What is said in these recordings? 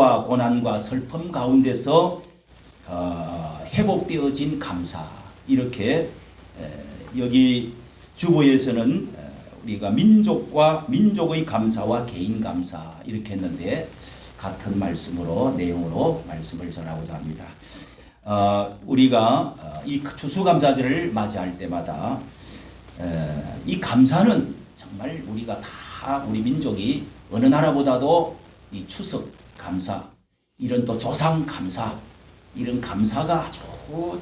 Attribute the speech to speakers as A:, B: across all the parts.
A: 고난과 슬픔 가운데서 회복되어진 감사, 이렇게 여기 주보에서는 우리가 민족의 감사와 개인 감사 이렇게 했는데, 같은 말씀으로 내용으로 말씀을 전하고자 합니다. 우리가 이 추수감사절을 맞이할 때마다 이 감사는 정말 우리가 다 우리 민족이 어느 나라보다도 이 추석 감사, 이런 또 조상 감사, 이런 감사가 아주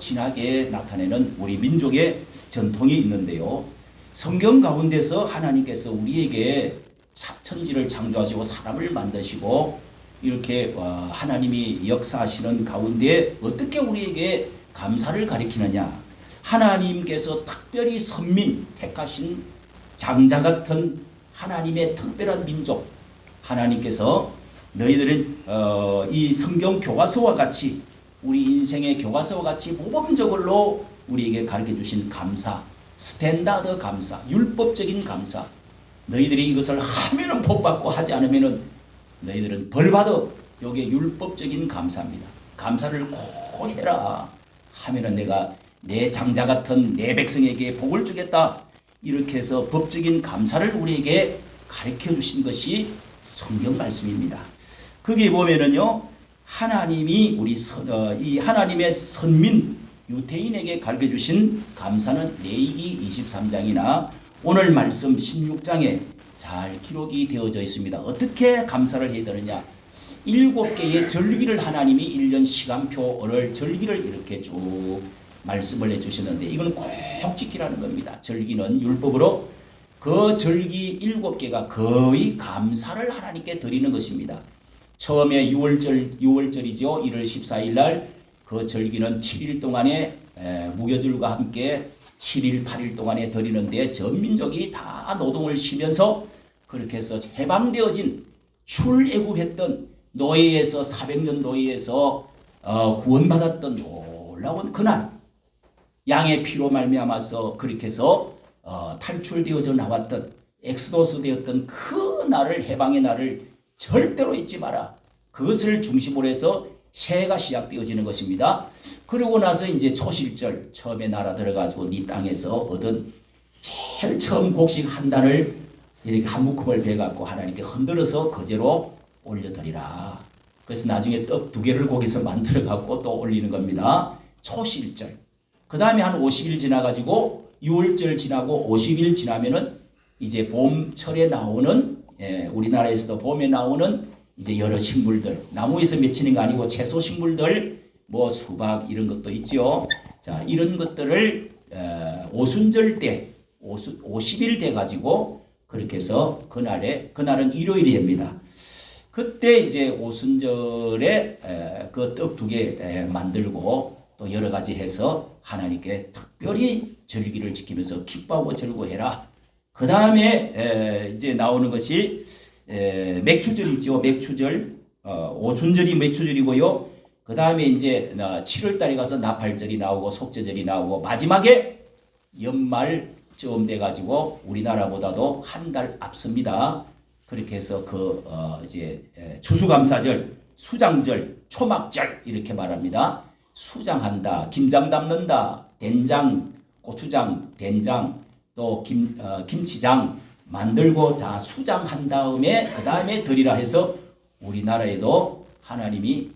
A: 진하게 나타내는 우리 민족의 전통이 있는데요. 성경 가운데서 하나님께서 우리에게 천지를 창조하시고 사람을 만드시고 이렇게 하나님이 역사하시는 가운데 어떻게 우리에게 감사를 가리키느냐. 하나님께서 특별히 선민 택하신 장자 같은 하나님의 특별한 민족, 하나님께서 너희들은 이 성경 교과서와 같이, 우리 인생의 교과서와 같이 모범적으로 우리에게 가르쳐 주신 감사, 스탠다드 감사, 율법적인 감사, 너희들이 이것을 하면은 복받고 하지 않으면은 너희들은 벌받아. 요게 율법적인 감사입니다. 감사를 꼭 해라 하면은 내가 내 장자 같은 내 백성에게 복을 주겠다. 이렇게 해서 법적인 감사를 우리에게 가르쳐 주신 것이 성경 말씀입니다. 거기 보면은요, 하나님이 이 하나님의 선민 유대인에게 가르쳐 주신 감사는 레위기 23장이나 오늘 말씀 16장에 잘 기록이 되어져 있습니다. 어떻게 감사를 해야 되느냐. 7개의 절기를 하나님이 1년 시간표를 절기를 이렇게 쭉 말씀을 해주시는데, 이건 꼭 지키라는 겁니다. 절기는 율법으로 그 절기 7개가 거의 감사를 하나님께 드리는 것입니다. 처음에 6월절이죠. 1월 14일 날 그 절기는 7일 동안에 무교절과 함께 7일 8일 동안에 드리는데, 전 민족이 다 노동을 쉬면서 그렇게 해서 해방되어진 출애굽했던 노예에서 400년 노예에서 구원받았던 놀라운 그날, 양의 피로 말미암아서 그렇게 해서 탈출되어져 나왔던, 엑스도스 되었던 그 날을, 해방의 날을 절대로 잊지 마라. 그것을 중심으로 해서 새해가 시작되어지는 것입니다. 그러고 나서 이제 초실절, 처음에 나라 들어가지고 네 땅에서 얻은 제일 처음 곡식 한 단을 이렇게 한 묶음을 베갖고 하나님께 흔들어서 거제로 올려드리라. 그래서 나중에 떡 2개를 거기서 만들어갖고 또 올리는 겁니다. 초실절. 그 다음에 한 50일 지나가지고 6월절 지나고 50일 지나면은 이제 봄철에 나오는, 우리나라에서도 봄에 나오는 이제 여러 식물들, 나무에서 맺히는 거 아니고 채소 식물들, 뭐 수박 이런 것도 있죠. 자, 이런 것들을 오순절 때 50일 돼 가지고 그렇게 해서 그날은 일요일입니다. 그때 이제 오순절에 그 떡 2개 만들고 또 여러 가지 해서 하나님께 특별히 절기를 지키면서 기뻐하고 즐거워해라. 그 다음에 이제 나오는 것이 맥추절이죠. 맥추절, 오순절이 맥추절이고요. 그 다음에 이제 7월 달에 가서 나팔절이 나오고 속죄절이 나오고, 마지막에 연말쯤 돼가지고 우리나라보다도 한 달 앞섭니다. 그렇게 해서 이제 추수감사절, 수장절, 초막절 이렇게 말합니다. 수장한다, 김장 담는다, 된장, 고추장, 된장, 또 김치장 만들고 자 수장한 다음에 그 다음에 드리라 해서, 우리나라에도 하나님이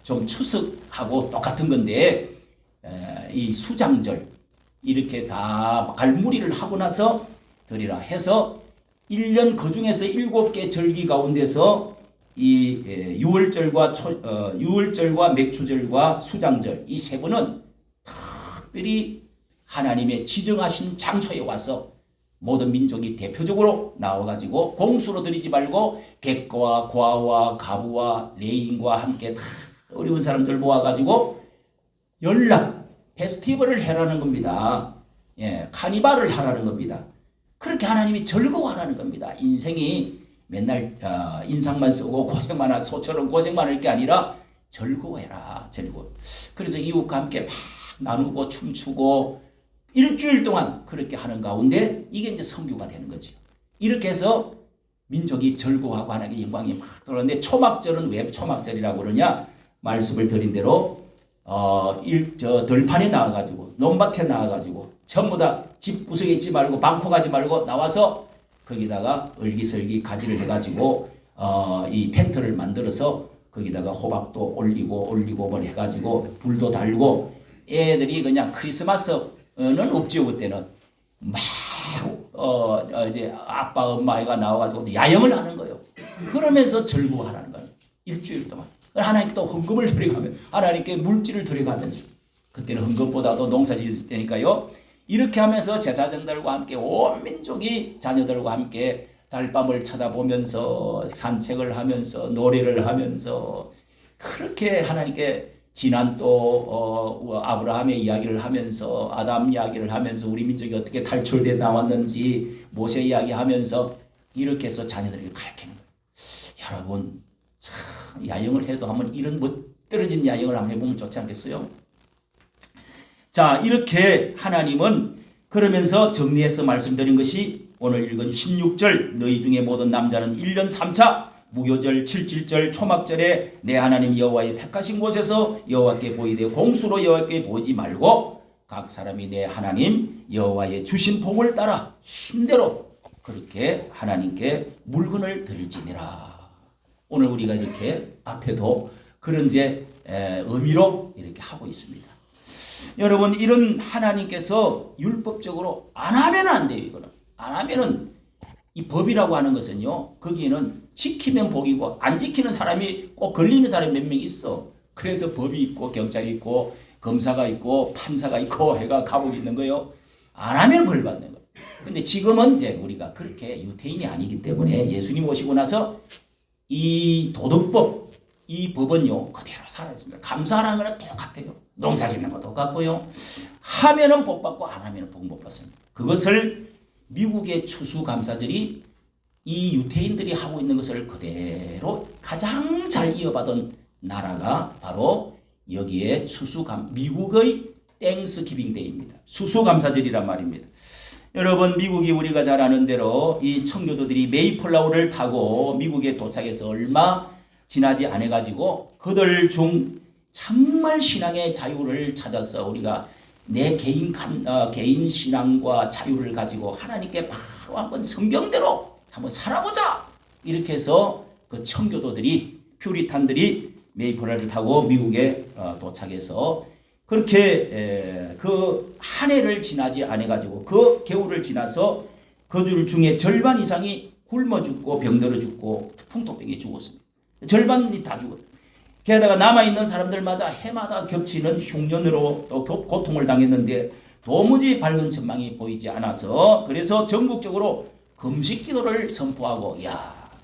A: 좀 추석하고 똑같은 건데 이 수장절 이렇게 다 갈무리를 하고 나서 드리라 해서 1년 그 중에서 7개 절기 가운데서 이 6월절과 맥추절과 수장절 이 세 번은 특별히 하나님의 지정하신 장소에 와서 모든 민족이 대표적으로 나와가지고 공수로 드리지 말고 객과 과와 가부와 레인과 함께 다 어려운 사람들 모아가지고 페스티벌을 해라는 겁니다. 카니발을 하라는 겁니다. 그렇게 하나님이 즐거워하라는 겁니다. 인생이 맨날 인상만 쓰고 고생만 소처럼 고생만 할 게 아니라 즐거워해라. 그래서 이웃과 함께 막 나누고 춤추고 일주일 동안 그렇게 하는 가운데 이게 이제 성교가 되는 거죠. 이렇게 해서 민족이 절구하고 하나님께 영광이 막 돌아오는데 초막절은 왜 초막절이라고 그러냐? 말씀을 드린 대로 들판에 나와가지고 논밭에 나와가지고 전부 다 집 구석에 있지 말고 방콕 가지 말고 나와서 거기다가 얼기설기 가지를 해가지고 이 텐트를 만들어서 거기다가 호박도 올리고 뭘 해가지고 불도 달고 애들이 그냥 크리스마스는 없죠. 그때는 막 이제 아빠 엄마가 나와가지고 야영을 하는 거예요. 그러면서 절구하라는 거예요. 일주일 동안. 하나님께 또 헌금을 드려가면 하나님께 물질을 드려가면서 그때는 헌금보다도 농사 지을 때니까요. 이렇게 하면서 제사장들과 함께 온 민족이 자녀들과 함께 달밤을 쳐다보면서 산책을 하면서 노래를 하면서 그렇게 하나님께 지난 또 아브라함의 이야기를 하면서 아담 이야기를 하면서 우리 민족이 어떻게 탈출돼 나왔는지 모세 이야기하면서 이렇게 해서 자녀들에게 가르치는 거예요. 여러분 참 야영을 해도 한번 이런 멋들어진 야영을 한번 해보면 좋지 않겠어요? 자, 이렇게 하나님은 그러면서 정리해서 말씀드린 것이 오늘 읽은 16절 너희 중에 모든 남자는 1년 3차 무교절 7.7절 초막절에 내 하나님 여호와의 택하신 곳에서 여호와께 보이되 공수로 여호와께 보지 말고 각 사람이 내 하나님 여호와의 주신 복을 따라 힘대로 그렇게 하나님께 물건을 드릴지니라. 오늘 우리가 이렇게 앞에도 그런 이제 의미로 이렇게 하고 있습니다. 여러분 이런 하나님께서 율법적으로 안 하면 안 돼요. 이거는 안 하면은 이 법이라고 하는 것은요 거기에는 지키면 복이고 안 지키는 사람이 꼭 걸리는 사람이 몇 명 있어. 그래서 법이 있고 경찰이 있고 검사가 있고 판사가 있고 해가 감옥이 있는 거예요. 안 하면 벌 받는 거예요. 근데 지금은 이제 우리가 그렇게 유태인이 아니기 때문에 예수님 오시고 나서 이 도덕법 이 법은요 그대로 살아있습니다. 감사하는 거는 똑같아요. 농사 짓는 것도 똑같고요. 하면은 복 받고 안 하면은 복 못 받습니다. 그것을 미국의 추수감사절이 이 유태인들이 하고 있는 것을 그대로 가장 잘 이어받은 나라가 바로 여기에 미국의 땡스기빙 데이입니다. 추수감사절이란 말입니다. 여러분 미국이 우리가 잘 아는 대로 이 청교도들이 메이플라워를 타고 미국에 도착해서 얼마 지나지 않아 가지고 그들 중 정말 신앙의 자유를 찾아서 우리가 내 개인 신앙과 자유를 가지고 하나님께 바로 한번 성경대로 한번 살아보자 이렇게 해서 그 청교도들이 퓨리탄들이 메이플라워를 타고 미국에 도착해서 그렇게 그 한 해를 지나지 않아 가지고 그 겨울을 지나서 그들 중에 절반 이상이 굶어 죽고 병들어 죽고 풍토병에 죽었습니다. 절반이 다 죽었어요. 게다가 남아있는 사람들마다 해마다 겹치는 흉년으로 또 고통을 당했는데 도무지 밝은 전망이 보이지 않아서 그래서 전국적으로 금식 기도를 선포하고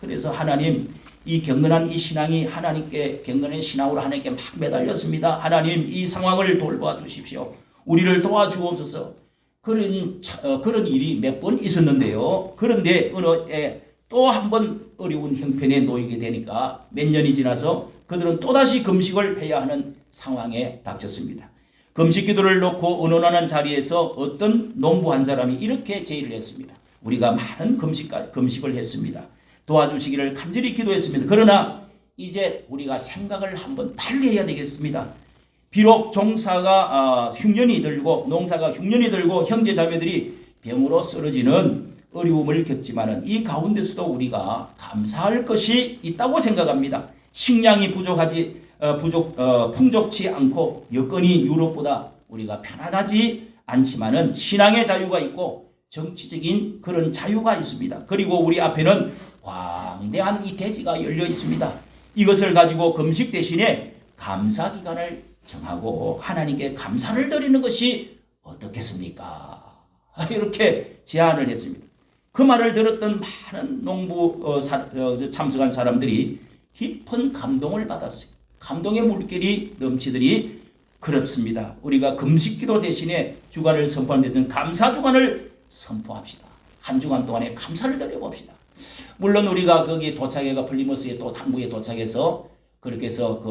A: 그래서 하나님 이 경건한 이 신앙이 하나님께 경건한 신앙으로 하나님께 막 매달렸습니다. 하나님 이 상황을 돌봐 주십시오. 우리를 도와주옵소서. 그런 일이 몇 번 있었는데요. 그런데 어느 해 또 한 번 어려운 형편에 놓이게 되니까 몇 년이 지나서 그들은 또다시 금식을 해야 하는 상황에 닥쳤습니다. 금식 기도를 놓고 의논하는 자리에서 어떤 농부 한 사람이 이렇게 제의를 했습니다. 우리가 많은 금식을 했습니다. 도와주시기를 간절히 기도했습니다. 그러나 이제 우리가 생각을 한번 달리 해야 되겠습니다. 비록 농사가 흉년이 들고 형제 자매들이 병으로 쓰러지는 어려움을 겪지만은 이 가운데서도 우리가 감사할 것이 있다고 생각합니다. 식량이 풍족치 않고 여건이 유럽보다 우리가 편안하지 않지만은 신앙의 자유가 있고 정치적인 그런 자유가 있습니다. 그리고 우리 앞에는 광대한 이 대지가 열려 있습니다. 이것을 가지고 금식 대신에 감사 기간을 정하고 하나님께 감사를 드리는 것이 어떻겠습니까? 이렇게 제안을 했습니다. 그 말을 들었던 많은 농부 참석한 사람들이 깊은 감동을 받았어요. 감동의 물결이 넘치더니 그렇습니다. 우리가 금식기도 대신에 주간을 선포하는 데서는 감사 주간을 선포합시다. 한 주간 동안에 감사를 드려봅시다. 물론 우리가 거기 도착해가 플리머스에 또 항구에 도착해서 그렇게 해서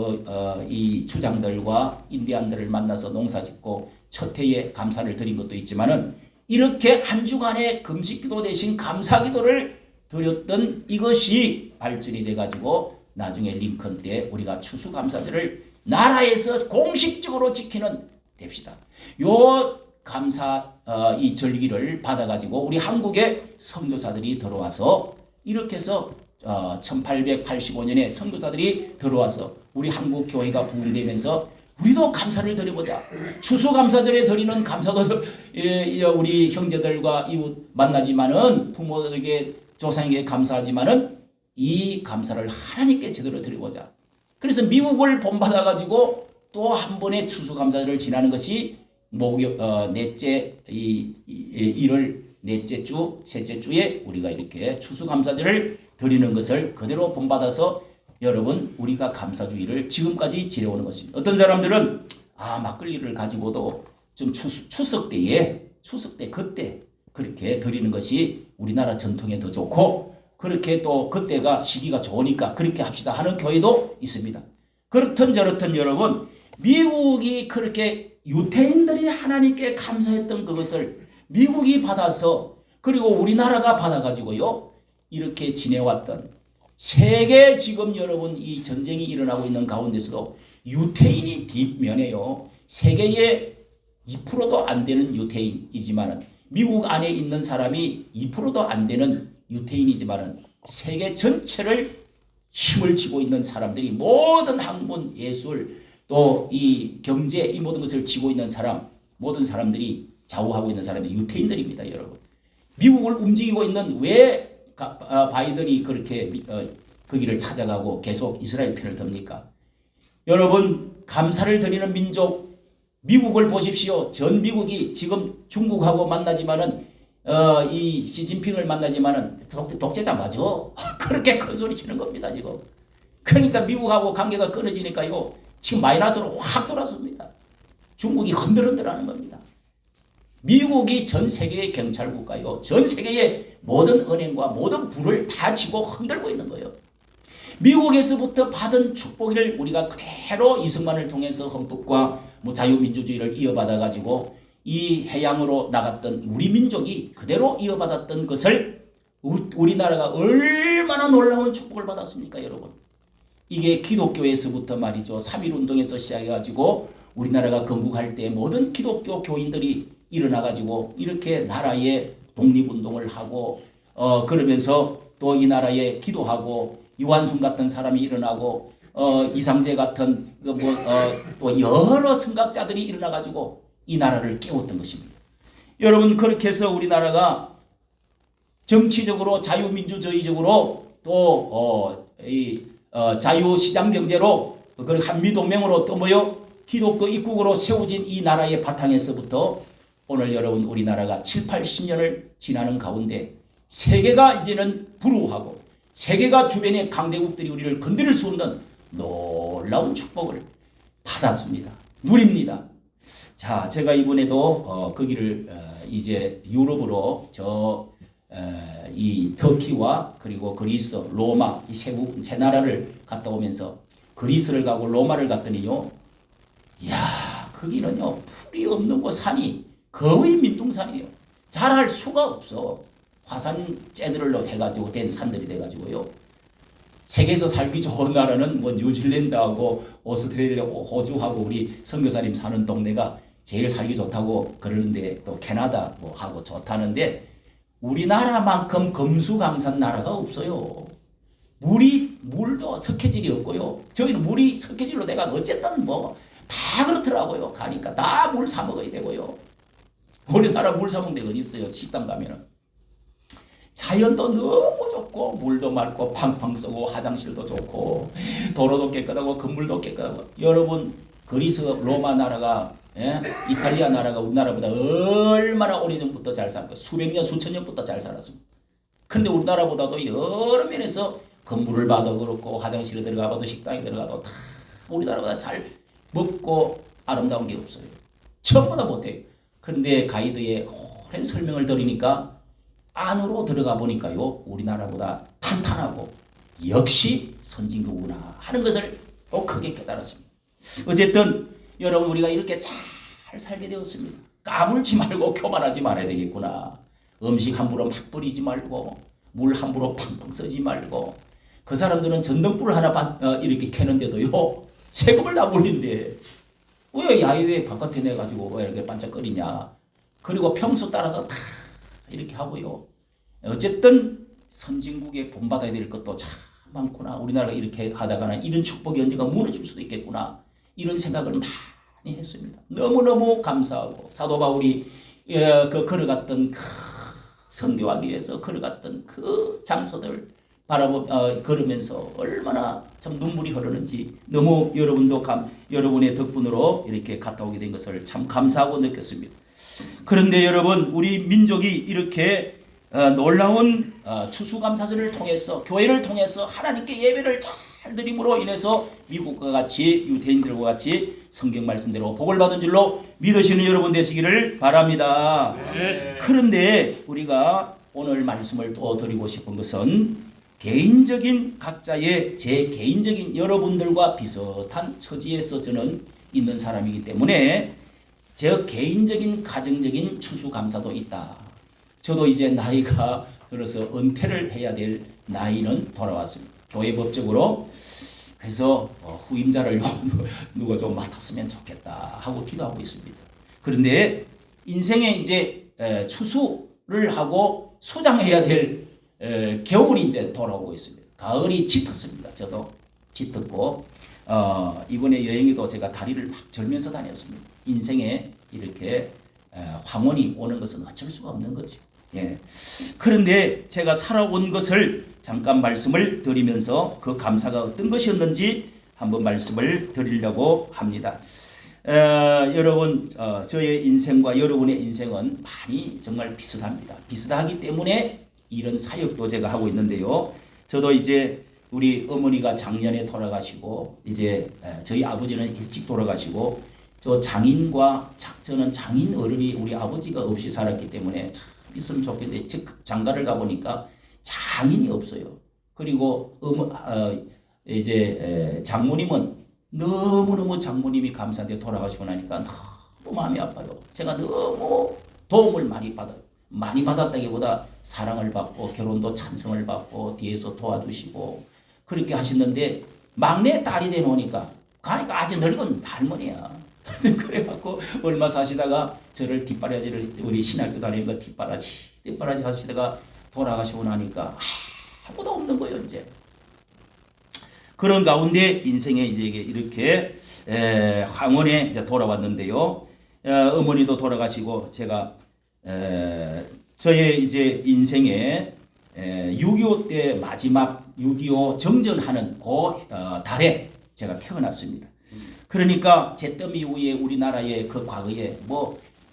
A: 이 추장들과 인디안들을 만나서 농사짓고 첫 해에 감사를 드린 것도 있지만은 이렇게 한 주간의 금식기도 대신 감사기도를 드렸던 이것이 발전이 돼가지고 나중에 링컨 때 우리가 추수감사절을 나라에서 공식적으로 지키는 됩시다. 요 감사 이 절기를 받아가지고 우리 한국에 선교사들이 들어와서 이렇게 해서 1885년에 선교사들이 들어와서 우리 한국 교회가 부흥되면서 우리도 감사를 드려보자. 추수감사절에 드리는 감사도 우리 형제들과 이웃 만나지만은 부모들에게 조상에게 감사하지만은 이 감사를 하나님께 제대로 드려보자. 그래서 미국을 본받아 가지고 또 한 번의 추수감사절을 지나는 것이 넷째 1월 넷째 주, 셋째 주에 우리가 이렇게 추수감사절을 드리는 것을 그대로 본받아서 여러분 우리가 감사주의를 지금까지 지내오는 것입니다. 어떤 사람들은 막걸리를 가지고도 좀 추석 때 그때 그렇게 드리는 것이 우리나라 전통에 더 좋고 그렇게 또 그때가 시기가 좋으니까 그렇게 합시다 하는 교회도 있습니다. 그렇든 저렇든 여러분 미국이 그렇게 유태인들이 하나님께 감사했던 그것을 미국이 받아서 그리고 우리나라가 받아가지고요 이렇게 지내왔던 세계 지금 여러분 이 전쟁이 일어나고 있는 가운데서도 유태인이 뒷면에요. 세계의 2%도 안 되는 유태인이지만은 미국 안에 있는 사람이 2%도 안 되는 유태인이지만은 세계 전체를 힘을 쥐고 있는 사람들이 모든 학문, 예술, 또 이 경제 이 모든 것을 쥐고 있는 사람, 모든 사람들이 좌우하고 있는 사람들이 유태인들입니다, 여러분. 미국을 움직이고 있는 왜 바이든이 그렇게 거기를 찾아가고 계속 이스라엘 편을 듭니까? 여러분 감사를 드리는 민족 미국을 보십시오. 전 미국이 지금 중국하고 만나지만은 이 시진핑을 만나지만은 독재자 맞아. 그렇게 큰 소리 치는 겁니다 지금. 그러니까 미국하고 관계가 끊어지니까요 지금 마이너스로 확 돌았습니다. 중국이 흔들흔들하는 겁니다. 미국이 전 세계의 경찰국가요. 전 세계의 모든 은행과 모든 부를 다 쥐고 흔들고 있는 거예요. 미국에서부터 받은 축복을 우리가 그대로 이승만을 통해서 헌법과 자유민주주의를 이어받아 가지고 이 해양으로 나갔던 우리 민족이 그대로 이어받았던 것을 우리나라가 얼마나 놀라운 축복을 받았습니까, 여러분? 이게 기독교에서부터 말이죠. 3.1운동에서 시작해가지고 우리나라가 건국할 때 모든 기독교 교인들이 일어나가지고 이렇게 나라의 독립운동을 하고 그러면서 또 이 나라에 기도하고 유한순 같은 사람이 일어나고 이상제 같은 또 여러 선각자들이 일어나가지고 이 나라를 깨웠던 것입니다. 여러분 그렇게 해서 우리나라가 정치적으로 자유민주주의적으로 또 자유시장경제로 그리고 한미동맹으로 또 기독교 입국으로 세워진 이 나라의 바탕에서부터 오늘 여러분 우리나라가 7, 80년을 지나는 가운데 세계가 이제는 부러워하고 세계가 주변의 강대국들이 우리를 건드릴 수 없는 놀라운 축복을 받았습니다. 누립니다. 자, 제가 이번에도 거기를 이제 유럽으로 이 터키와 그리고 그리스, 로마 이 세 나라를 갔다 오면서 그리스를 가고 로마를 갔더니요. 이야, 거기는요. 풀이 없는 곳 산이 거의 민둥산이에요. 잘할 수가 없어. 화산재들로 해가지고 된 산들이 돼가지고요. 세계에서 살기 좋은 나라는 뉴질랜드하고 오스트레일리아, 호주하고 우리 선교사님 사는 동네가 제일 살기 좋다고 그러는데 또 캐나다 하고 좋다는데 우리나라만큼 금수강산 나라가 없어요. 물도 석회질이 없고요. 저희는 물이 석회질로 내가 어쨌든 다 그렇더라고요. 가니까 다 물 사 먹어야 되고요. 우리나라 물 사 먹는 데 어디 있어요? 식당 가면은. 자연도 너무 좋고 물도 맑고 팡팡 쏘고 화장실도 좋고 도로도 깨끗하고 건물도 깨끗하고 여러분 그리스 로마 나라가 이탈리아 나라가 우리나라보다 얼마나 오래전부터 잘 살고 수백 년 수천 년부터 잘 살았습니다. 그런데 우리나라보다도 여러 면에서 건물을 봐도 그렇고 화장실에 들어가 봐도 식당에 들어가도 다 우리나라보다 잘 먹고 아름다운 게 없어요. 전부 다 못해요. 그런데 가이드의 오랜 설명을 들으니까 안으로 들어가 보니까요. 우리나라보다 탄탄하고 역시 선진국구나 하는 것을 또 크게 깨달았습니다. 어쨌든 여러분 우리가 이렇게 잘 살게 되었습니다. 까불지 말고 교만하지 말아야 되겠구나. 음식 함부로 막 뿌리지 말고 물 함부로 팡팡 쓰지 말고 그 사람들은 전등불 하나 이렇게 켜는데도요 세금을 다 물린대. 왜 야외에 바깥에 내가지고 왜 이렇게 반짝거리냐. 그리고 평수 따라서 다 이렇게 하고요. 어쨌든 선진국에 본받아야 될 것도 참 많구나. 우리나라가 이렇게 하다가는 이런 축복이 언젠가 무너질 수도 있겠구나. 이런 생각을 많이 했습니다. 너무너무 감사하고 사도 바울이 그 걸어갔던 그 선교하기 위해서 걸어갔던 그 장소들 걸으면서 얼마나 참 눈물이 흐르는지 너무 여러분의 덕분으로 이렇게 갔다 오게 된 것을 참 감사하고 느꼈습니다. 그런데 여러분 우리 민족이 이렇게 놀라운 추수감사절을 통해서 교회를 통해서 하나님께 예배를 잘 드림으로 인해서 미국과 같이 유대인들과 같이 성경 말씀대로 복을 받은 줄로 믿으시는 여러분 되시기를 바랍니다. 네. 그런데 우리가 오늘 말씀을 또 드리고 싶은 것은 개인적인 각자의 제 개인적인 여러분들과 비슷한 처지에서 저는 있는 사람이기 때문에 저 개인적인 가정적인 추수감사도 있다. 저도 이제 나이가 들어서 은퇴를 해야 될 나이는 돌아왔습니다. 교회 법적으로. 그래서 후임자를 누가 좀 맡았으면 좋겠다 하고 기도하고 있습니다. 그런데 인생에 이제 추수를 하고 수장해야 될 겨울이 이제 돌아오고 있습니다. 가을이 짙었습니다. 저도 짙었고 이번에 여행에도 제가 다리를 막 절면서 다녔습니다. 인생에 이렇게 황혼이 오는 것은 어쩔 수가 없는 거죠. 예. 그런데 제가 살아온 것을 잠깐 말씀을 드리면서 그 감사가 어떤 것이었는지 한번 말씀을 드리려고 합니다. 여러분 저의 인생과 여러분의 인생은 많이 정말 비슷합니다. 비슷하기 때문에 이런 사역도 제가 하고 있는데요. 저도 이제 우리 어머니가 작년에 돌아가시고 이제 저희 아버지는 일찍 돌아가시고 저는 장인 어른이 우리 아버지가 없이 살았기 때문에 참 있으면 좋겠는데 장가를 가보니까 장인이 없어요. 그리고 이제 장모님은 너무너무 장모님이 감사하게 돌아가시고 나니까 너무 마음이 아파요. 제가 너무 도움을 많이 받아요. 많이 받았다기보다 사랑을 받고 결혼도 찬성을 받고 뒤에서 도와주시고 그렇게 하시는데 막내 딸이 되놓으니까 가니까 아주 늙은 할머니야. 그래갖고 얼마 사시다가 저를 뒷바라지를 우리 신학교 다니는 거 뒷바라지 하시다가 돌아가시고 나니까 아무도 없는 거예요 이제. 그런 가운데 인생에 이제 이렇게 황혼에 이제 돌아왔는데요. 어머니도 돌아가시고 제가 저의 이제 인생에 6.25 때 마지막 6.25 정전하는 그 달에 제가 태어났습니다. 그러니까 제뜸 이후에 우리나라의 그 과거에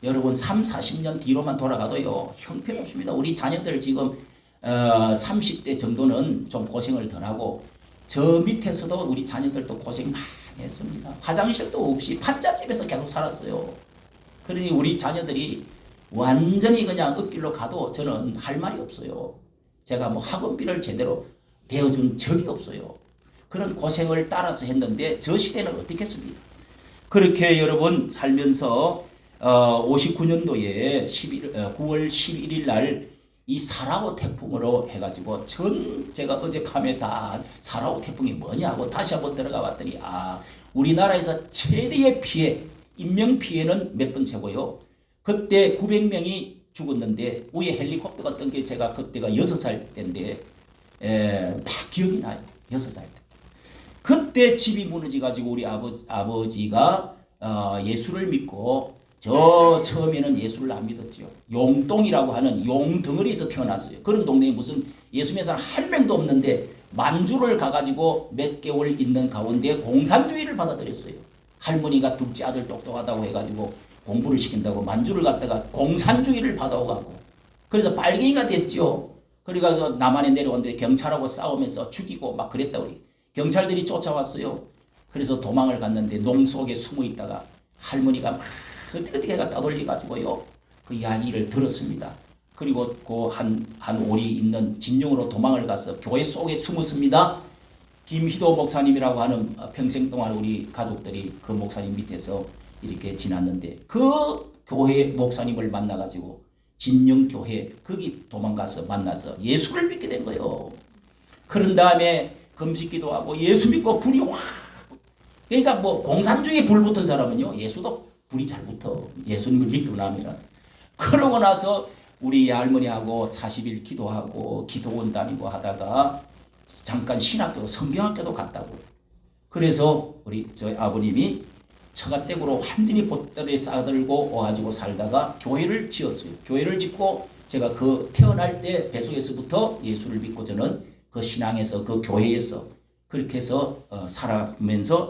A: 여러분 30-40년 뒤로만 돌아가도요 형편없습니다. 우리 자녀들 지금 30대 정도는 좀 고생을 덜하고 저 밑에서도 우리 자녀들도 고생 많이 했습니다. 화장실도 없이 판잣집에서 계속 살았어요. 그러니 우리 자녀들이 완전히 그냥 읍길로 가도 저는 할 말이 없어요. 제가 학원비를 제대로 대어준 적이 없어요. 그런 고생을 따라서 했는데 저 시대는 어떻게 했습니까? 그렇게 여러분 살면서 59년도에 9월 11일 날 이 사라오 태풍으로 해가지고 제가 어젯밤에 다 사라오 태풍이 뭐냐고 다시 한번 들어가 봤더니 우리나라에서 최대의 피해, 인명 피해는 몇 번째고요. 그때 900명이 죽었는데 위에 헬리콥터가 뜬 게 제가 그때가 6살 때인데 다 기억이 나요. 6살 때. 그때 집이 무너져가지고 우리 아버지가 예수를 믿고 처음에는 예수를 안 믿었죠. 용동이라고 하는 용덩어리에서 태어났어요. 그런 동네에 무슨 예수 믿는 사람 한 명도 없는데 만주를 가가지고 몇 개월 있는 가운데 공산주의를 받아들였어요. 할머니가 둘째 아들 똑똑하다고 해가지고 공부를 시킨다고 만주를 갔다가 공산주의를 받아오고 그래서 빨갱이가 됐죠. 그래가지고 남한에 내려왔는데 경찰하고 싸우면서 죽이고 막 그랬다 우리. 경찰들이 쫓아왔어요. 그래서 도망을 갔는데 농 속에 숨어 있다가 할머니가 막 어떻게 따돌려가지고요. 그 이야기를 들었습니다. 그리고 그 한 올이 있는 진영으로 도망을 가서 교회 속에 숨었습니다. 김희도 목사님이라고 하는 평생 동안 우리 가족들이 그 목사님 밑에서 이렇게 지났는데 그 교회 목사님을 만나가지고 진영교회 거기 도망가서 만나서 예수를 믿게 된 거예요. 그런 다음에 금식기도 하고 예수 믿고 불이 확, 그러니까 뭐 공산주의에 불 붙은 사람은요 예수도 불이 잘 붙어. 예수님을 믿고 나면. 그러고 나서 우리 할머니하고 40일 기도하고 기도원 다니고 하다가 잠깐 신학교 성경학교도 갔다고. 그래서 우리 저희 아버님이 처가댁으로 완전히 보따리에 싸들고 와가지고 살다가 교회를 지었어요. 교회를 짓고 제가 그 태어날 때 뱃속에서부터 예수를 믿고 저는 그 신앙에서 그 교회에서 그렇게 해서 살아가면서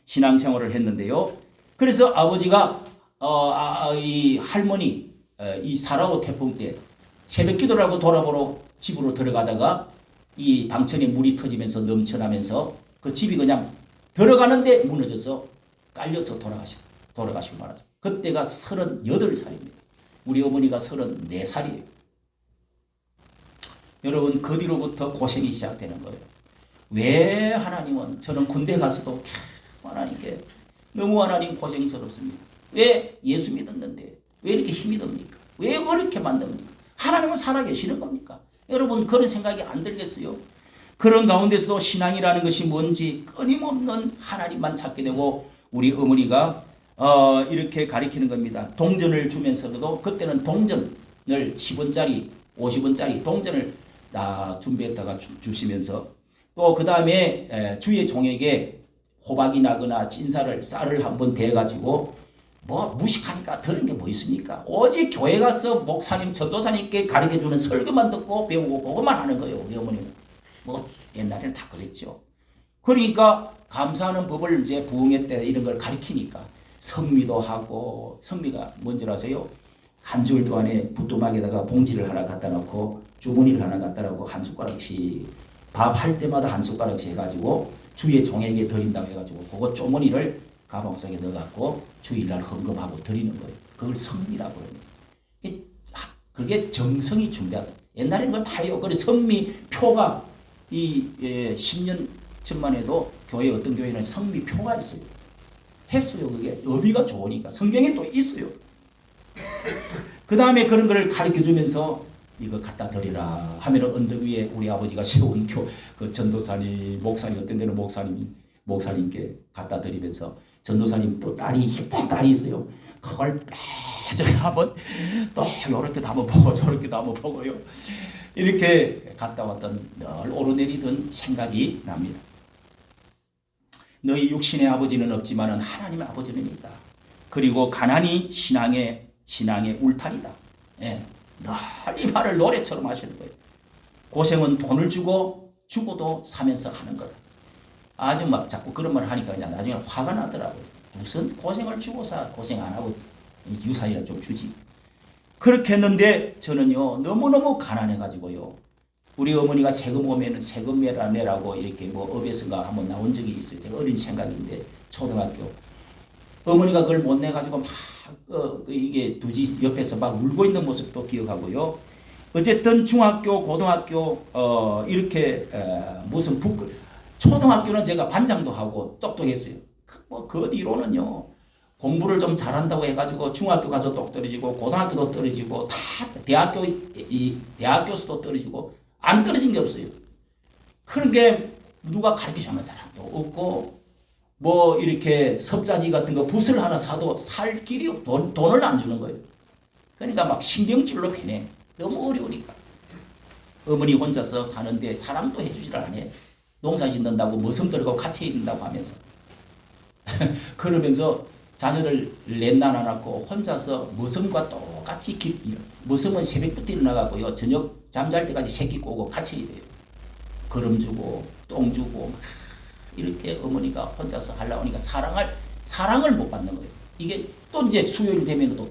A: 신앙생활을 했는데요. 그래서 아버지가 이 할머니 이 4.25 태풍 때 새벽 기도를 하고 돌아보러 집으로 들어가다가 이 방천에 물이 터지면서 넘쳐나면서 그 집이 그냥 들어가는데 무너져서 깔려서 돌아가시고 말하죠. 그때가 38살입니다. 우리 어머니가 34살이에요. 여러분 그 뒤로부터 고생이 시작되는 거예요. 왜 하나님은 저는 군대 가서도 계속 하나님께 너무 하나님 고생스럽습니다. 왜 예수 믿었는데 왜 이렇게 힘이 듭니까? 왜 그렇게 만듭니까? 하나님은 살아계시는 겁니까? 여러분 그런 생각이 안 들겠어요? 그런 가운데서도 신앙이라는 것이 뭔지 끊임없는 하나님만 찾게 되고 우리 어머니가 이렇게 가리키는 겁니다. 동전을 주면서도 그때는 동전을 10원짜리 50원짜리 동전을 다 준비했다가 주시면서 또 그 다음에 주의 종에게 호박이 나거나 쌀을 한번 베어가지고 뭐 무식하니까 들은 게 뭐 있습니까? 오직 교회 가서 목사님 전도사님께 가르쳐주는 설교만 듣고 배우고 그것만 하는 거예요. 우리 어머니는 뭐 옛날에는 다 그랬죠. 그러니까 감사하는 법을 이제 부흥회 때 이런 걸 가르치니까 성미도 하고 성미가 뭔지 아세요? 한 줄 동안에 부뚜막에다가 봉지를 하나 갖다 놓고 주머니를 하나 갖다 놓고 한 숟가락씩 밥 할 때마다 한 숟가락씩 해가지고 주의 종에게 드린다고 해가지고 그거 쪼머니를 가방 속에 넣어갖고 주일날 헌금하고 드리는 거예요. 그걸 성미라고 그래요. 그게 정성이 중요하다. 옛날에는 그거 다요. 그래 성미표가 이 10년 전만 해도 교회 어떤 교회는 성미표가 있어요. 했어요. 그게 의미가 좋으니까 성경에 또 있어요. 그 다음에 그런 걸 가르쳐 주면서 이거 갖다 드리라 하면은 언덕 위에 우리 아버지가 세운 그 전도사님, 목사님 어떤 데는 목사님께 갖다 드리면서 전도사님 또 이쁜 딸이 있어요. 그걸 매주 한번 또 요렇게도 한번 보고 저렇게도 한번 보고요. 이렇게 갔다 왔던 늘 오르내리던 생각이 납니다. 너희 육신의 아버지는 없지만은 하나님의 아버지는 있다. 그리고 가난이 신앙의 울타리다. 예. 늘 이 말을 노래처럼 하시는 거예요. 고생은 돈을 주고 주고도 사면서 하는 거다. 아주 막 자꾸 그런 말 하니까 그냥 나중에 화가 나더라고요. 무슨 고생을 주고 사 고생 안 하고 유산이나 좀 주지. 그렇게 했는데 저는요 너무너무 가난해가지고요. 우리 어머니가 세금 오면은 세금 내라고 이렇게 뭐 업에서가 한번 나온 적이 있어요. 제가 어린 생각인데 초등학교 어머니가 그걸 못 내가지고 막 이게 두지 옆에서 막 울고 있는 모습도 기억하고요. 어쨌든 중학교, 고등학교 이렇게 무슨 초등학교는 제가 반장도 하고 똑똑했어요. 그 뒤로는요 공부를 좀 잘한다고 해가지고 중학교 가서 똑 떨어지고 고등학교도 떨어지고 다 대학교에서도 떨어지고 안 떨어진 게 없어요. 그런 게 누가 가르쳐주는 사람도 없고 뭐 이렇게 섭자지 같은 거 붓을 하나 사도 살 길이 없고 돈을 안 주는 거예요. 그러니까 막 신경질로 패네. 너무 어려우니까. 어머니 혼자서 사는데 사랑도 해주질 않아요. 농사 짓는다고 머슴 들고 같이 있는다고 하면서 그러면서 자녀를 넷나 안 낳고 혼자서 머슴과 똑같이 머슴은 새벽부터 일어나가고요. 저녁 잠잘 때까지 새끼 꼬고 같이 일해요. 거름 주고 똥 주고 이렇게 어머니가 혼자서 하려고 하니까 사랑을 못 받는 거예요. 이게 또 이제 수요일 되면 또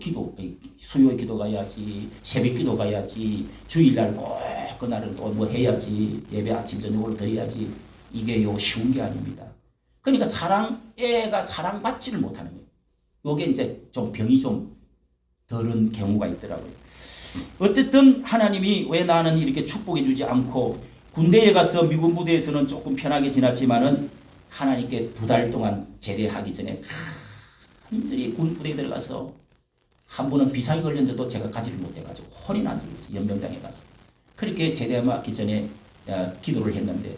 A: 수요일 기도 가야지, 새벽 기도 가야지, 주일날 꼭 그날은 또 뭐 해야지, 예배 아침 저녁으로 드려야지. 이게 쉬운 게 아닙니다. 그러니까 애가 사랑받지를 못하는 거예요. 요게 이제 좀 병이 좀 덜은 경우가 있더라고요. 어쨌든 하나님이 왜 나는 이렇게 축복해 주지 않고 군대에 가서 미군 부대에서는 조금 편하게 지났지만은 하나님께 2달 동안 제대하기 전에 완전히 군 부대에 들어가서 한 분은 비상이 걸렸는데도 제가 가지를 못해가지고 혼이 난 적이 있어요. 연병장에 가서. 그렇게 제대 맞기 전에 기도를 했는데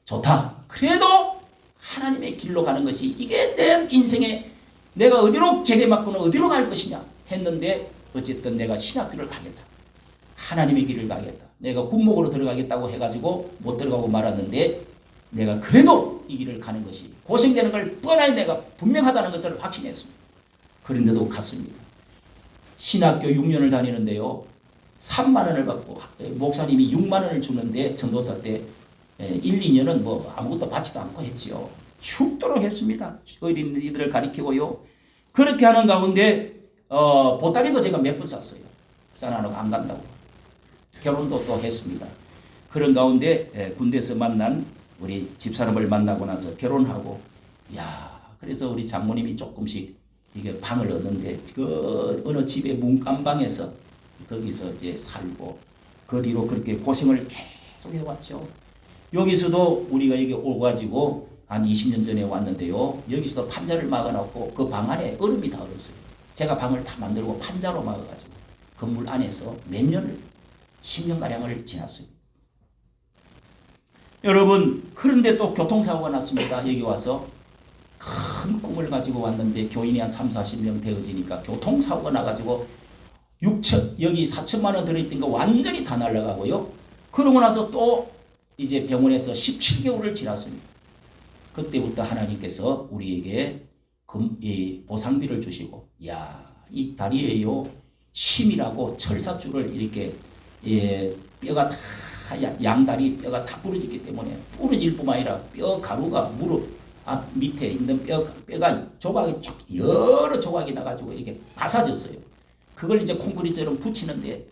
A: 좋다. 그래도 하나님의 길로 가는 것이 이게 내 인생에 내가 어디로 제대 맞고는 어디로 갈 것이냐 했는데 어쨌든 내가 신학교를 가겠다. 하나님의 길을 가겠다. 내가 군목으로 들어가겠다고 해가지고 못 들어가고 말았는데 내가 그래도 이 길을 가는 것이 고생되는 걸 뻔하게 내가 분명하다는 것을 확신했습니다. 그런데도 갔습니다. 신학교 6년을 다니는데요. 3만 원을 받고 목사님이 6만 원을 주는데 전도사 때 1, 2년은 뭐 아무것도 받지도 않고 했지요. 죽도록 했습니다. 어린이들을 가리키고요. 그렇게 하는 가운데 보따리도 제가 몇 번 샀어요. 싸나놓고 안 간다고. 결혼도 또 했습니다. 그런 가운데 군대에서 만난 우리 집사람을 만나고 나서 결혼하고 그래서 우리 장모님이 조금씩 이게 방을 얻는데 그 어느 집의 문간방에서 거기서 이제 살고 그 뒤로 그렇게 고생을 계속 해왔죠. 여기서도 우리가 여기 오가지고 한 20년 전에 왔는데요. 여기서도 판자를 막아놓고 그 방 안에 얼음이 다 얼었어요. 제가 방을 다 만들고 판자로 막아가지고 건물 안에서 몇 년을 10년가량을 지났어요. 여러분 그런데 또 교통사고가 났습니다. 여기 와서 큰 꿈을 가지고 왔는데 교인이 한 3, 40명 되어지니까 교통사고가 나가지고 6천 여기 4천만 원 들어있던 거 완전히 다 날아가고요. 그러고 나서 또 이제 병원에서 17개월을 지났습니다. 그때부터 하나님께서 우리에게 이 보상비를 주시고 이 다리에요 심이라고 철사줄을 이렇게 뼈가 다 양다리 뼈가 다 부러졌기 때문에 부러질 뿐만 아니라 뼈 가루가 무릎 앞 밑에 있는 뼈가 조각이 여러 조각이 나가지고 이렇게 바사졌어요. 그걸 이제 콘크리트처럼 붙이는데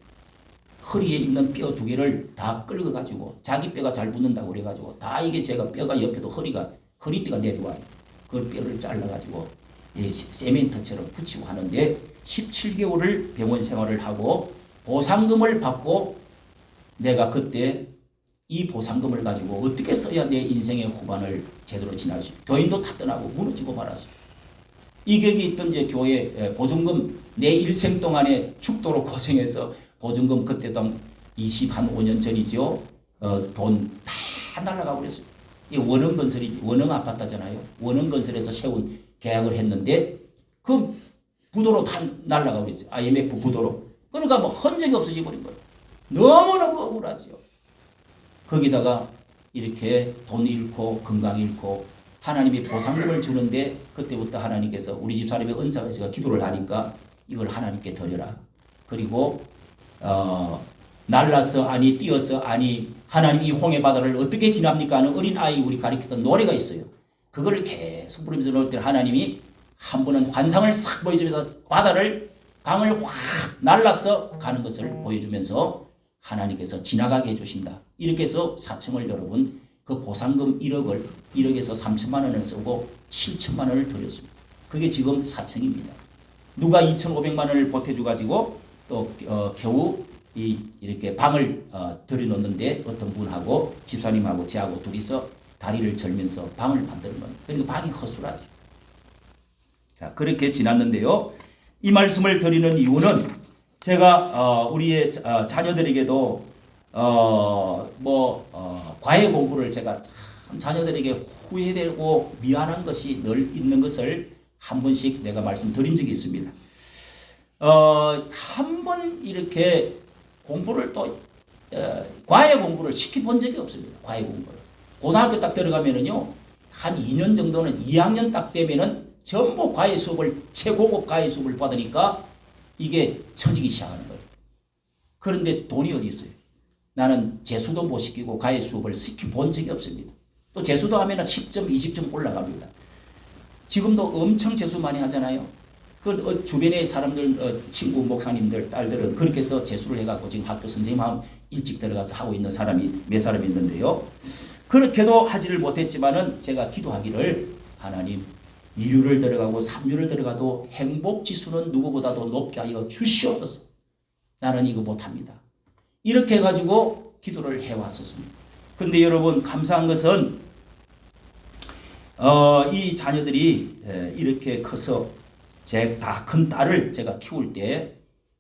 A: 허리에 있는 뼈 2개를 다 긁어가지고 자기 뼈가 잘 붙는다고 그래가지고 다 이게 제가 뼈가 옆에도 허리띠가 내려와요. 그 뼈를 잘라가지고 세멘트처럼 붙이고 하는데 17개월을 병원 생활을 하고 보상금을 받고 내가 그때 이 보상금을 가지고 어떻게 써야 내 인생의 후반을 제대로 지날 수 있고 교인도 다 떠나고 무너지고 말았어요. 이격이 있던 이제 교회 보증금 내 일생 동안에 죽도록 고생해서 보증금 그때도 25년 전이죠. 돈 다 날아가고 그랬어요. 이 원흥건설이 원흥 아파트잖아요. 원흥건설에서 세운 계약을 했는데 그 부도로 다 날아가고 그랬어요. IMF 부도로. 그러니까 뭐 흔적이 없어져 버린 거예요. 너무너무 억울하죠. 거기다가 이렇게 돈 잃고 건강 잃고 하나님이 보상금을 주는데 그때부터 하나님께서 우리 집사람의 은사가 있어서 기도를 하니까 이걸 하나님께 드려라. 그리고 날라서 아니 뛰어서 아니 하나님 이 홍해 바다를 어떻게 지납니까 하는 어린아이 우리 가르치던 노래가 있어요. 그거를 계속 부르면서 넣을 때 하나님이 한 번은 환상을 싹 보여주면서 바다를 강을 확 날라서 가는 것을 보여주면서 하나님께서 지나가게 해주신다. 이렇게 해서 사청을 여러분 그 보상금 1억에서 3천만 원을 쓰고 7천만 원을 드렸습니다. 그게 지금 사청입니다. 누가 2,500만 원을 보태줘가지고 또 겨우 이렇게 방을 들여놓는데 어떤 분하고 집사님하고 저하고 둘이서 다리를 절면서 방을 만드는 거예요. 그러니까 방이 허술하죠. 자, 그렇게 지났는데요. 이 말씀을 드리는 이유는 제가 우리의 자녀들에게도 과외 공부를 제가 참 자녀들에게 후회되고 미안한 것이 늘 있는 것을 한 번씩 내가 말씀드린 적이 있습니다. 한 번 이렇게 공부를 또 과외 공부를 시켜본 적이 없습니다. 과외 공부를. 고등학교 딱 들어가면은요, 한 2년 정도는 2학년 딱 되면은 전부 과외 수업을, 최고급 과외 수업을 받으니까 이게 처지기 시작하는 거예요. 그런데 돈이 어디 있어요? 나는 재수도 못 시키고 과외 수업을 시켜본 적이 없습니다. 또 재수도 하면 10점, 20점 올라갑니다. 지금도 엄청 재수 많이 하잖아요. 그 주변의 사람들, 친구, 목사님들, 딸들은 그렇게 해서 재수를 해갖고 지금 학교 선생님하고 일찍 들어가서 하고 있는 사람이 몇 사람이 있는데요. 그렇게도 하지를 못했지만은 제가 기도하기를 하나님 2류를 들어가고 3류를 들어가도 행복지수는 누구보다도 높게 하여 주시옵소서. 나는 이거 못합니다. 이렇게 해가지고 기도를 해왔었습니다. 그런데 여러분 감사한 것은 이 자녀들이 이렇게 커서 제 다 큰 딸을 제가 키울 때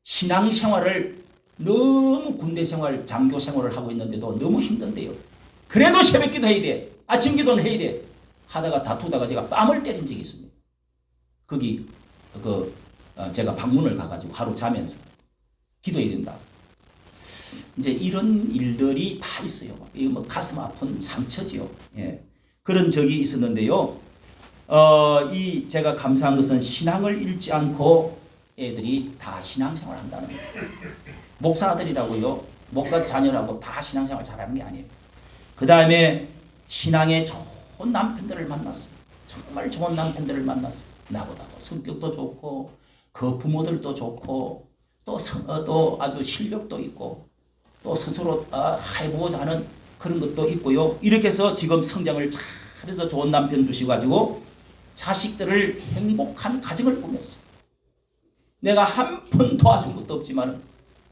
A: 신앙생활을 너무 군대 생활, 장교 생활을 하고 있는데도 너무 힘든데요. 그래도 새벽기도 해야 돼. 아침 기도는 해야 돼. 하다가 다투다가 제가 뺨을 때린 적이 있습니다. 거기 제가 방문을 가가지고 하루 자면서 기도해야 된다. 이제 이런 일들이 다 있어요. 이거 뭐 가슴 아픈 상처지요. 예. 그런 적이 있었는데요. 이 제가 감사한 것은 신앙을 잃지 않고 애들이 다 신앙생활 한다는 거예요. 목사 아들이라고요. 목사 자녀라고 다 신앙생활 잘하는 게 아니에요. 그 다음에 신앙에 좋은 남편들을 만났어요. 정말 좋은 남편들을 만났어요. 나보다도 성격도 좋고 그 부모들도 좋고 또 아주 실력도 있고 또 스스로 해보고자 하는 그런 것도 있고요. 이렇게 해서 지금 성장을 잘해서 좋은 남편 주시가지고 자식들을 행복한 가정을 꾸몄어요. 내가 한 푼 도와준 것도 없지만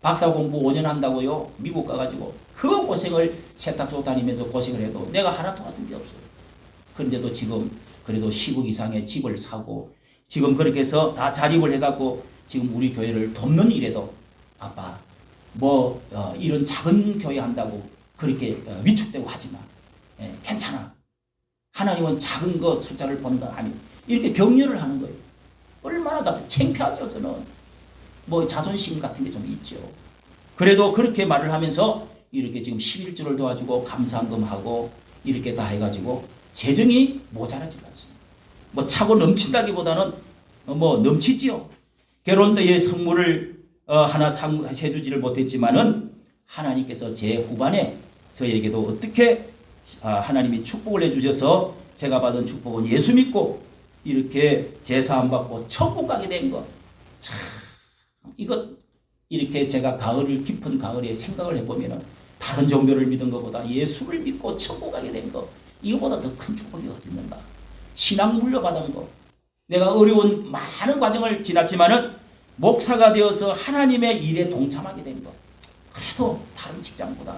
A: 박사 공부 5년 한다고요. 미국 가가지고 그 고생을 세탁소 다니면서 고생을 해도 내가 하나 도와준 게 없어요. 그런데도 지금 그래도 10억 이상의 집을 사고 지금 그렇게 해서 다 자립을 해갖고 지금 우리 교회를 돕는 일에도 아빠 이런 작은 교회 한다고 그렇게 위축되고 하지 마. 괜찮아. 하나님은 작은 거 숫자를 보는 거 아니고 이렇게 격려를 하는 거예요. 얼마나 창피하죠. 저는 자존심 같은 게 좀 있죠. 그래도 그렇게 말을 하면서 이렇게 지금 11조를 도와주고 감사한금하고 이렇게 다 해가지고 재정이 모자라지 않습니다. 차고 넘친다기보다는 넘치지요. 결혼 때의 선물을 하나 해주지를 못했지만은 하나님께서 제 후반에 저에게도 어떻게 하나님이 축복을 해주셔서 제가 받은 축복은 예수 믿고 이렇게 제사함 받고 천국 가게 된 것. 참 이것 이렇게 제가 깊은 가을에 생각을 해보면 다른 종교를 믿은 것보다 예수를 믿고 천국 가게 된 것 이거보다 더 큰 축복이 어디 있는가. 신앙 물려받은 것. 내가 어려운 많은 과정을 지났지만은 목사가 되어서 하나님의 일에 동참하게 된 것. 그래도 다른 직장보다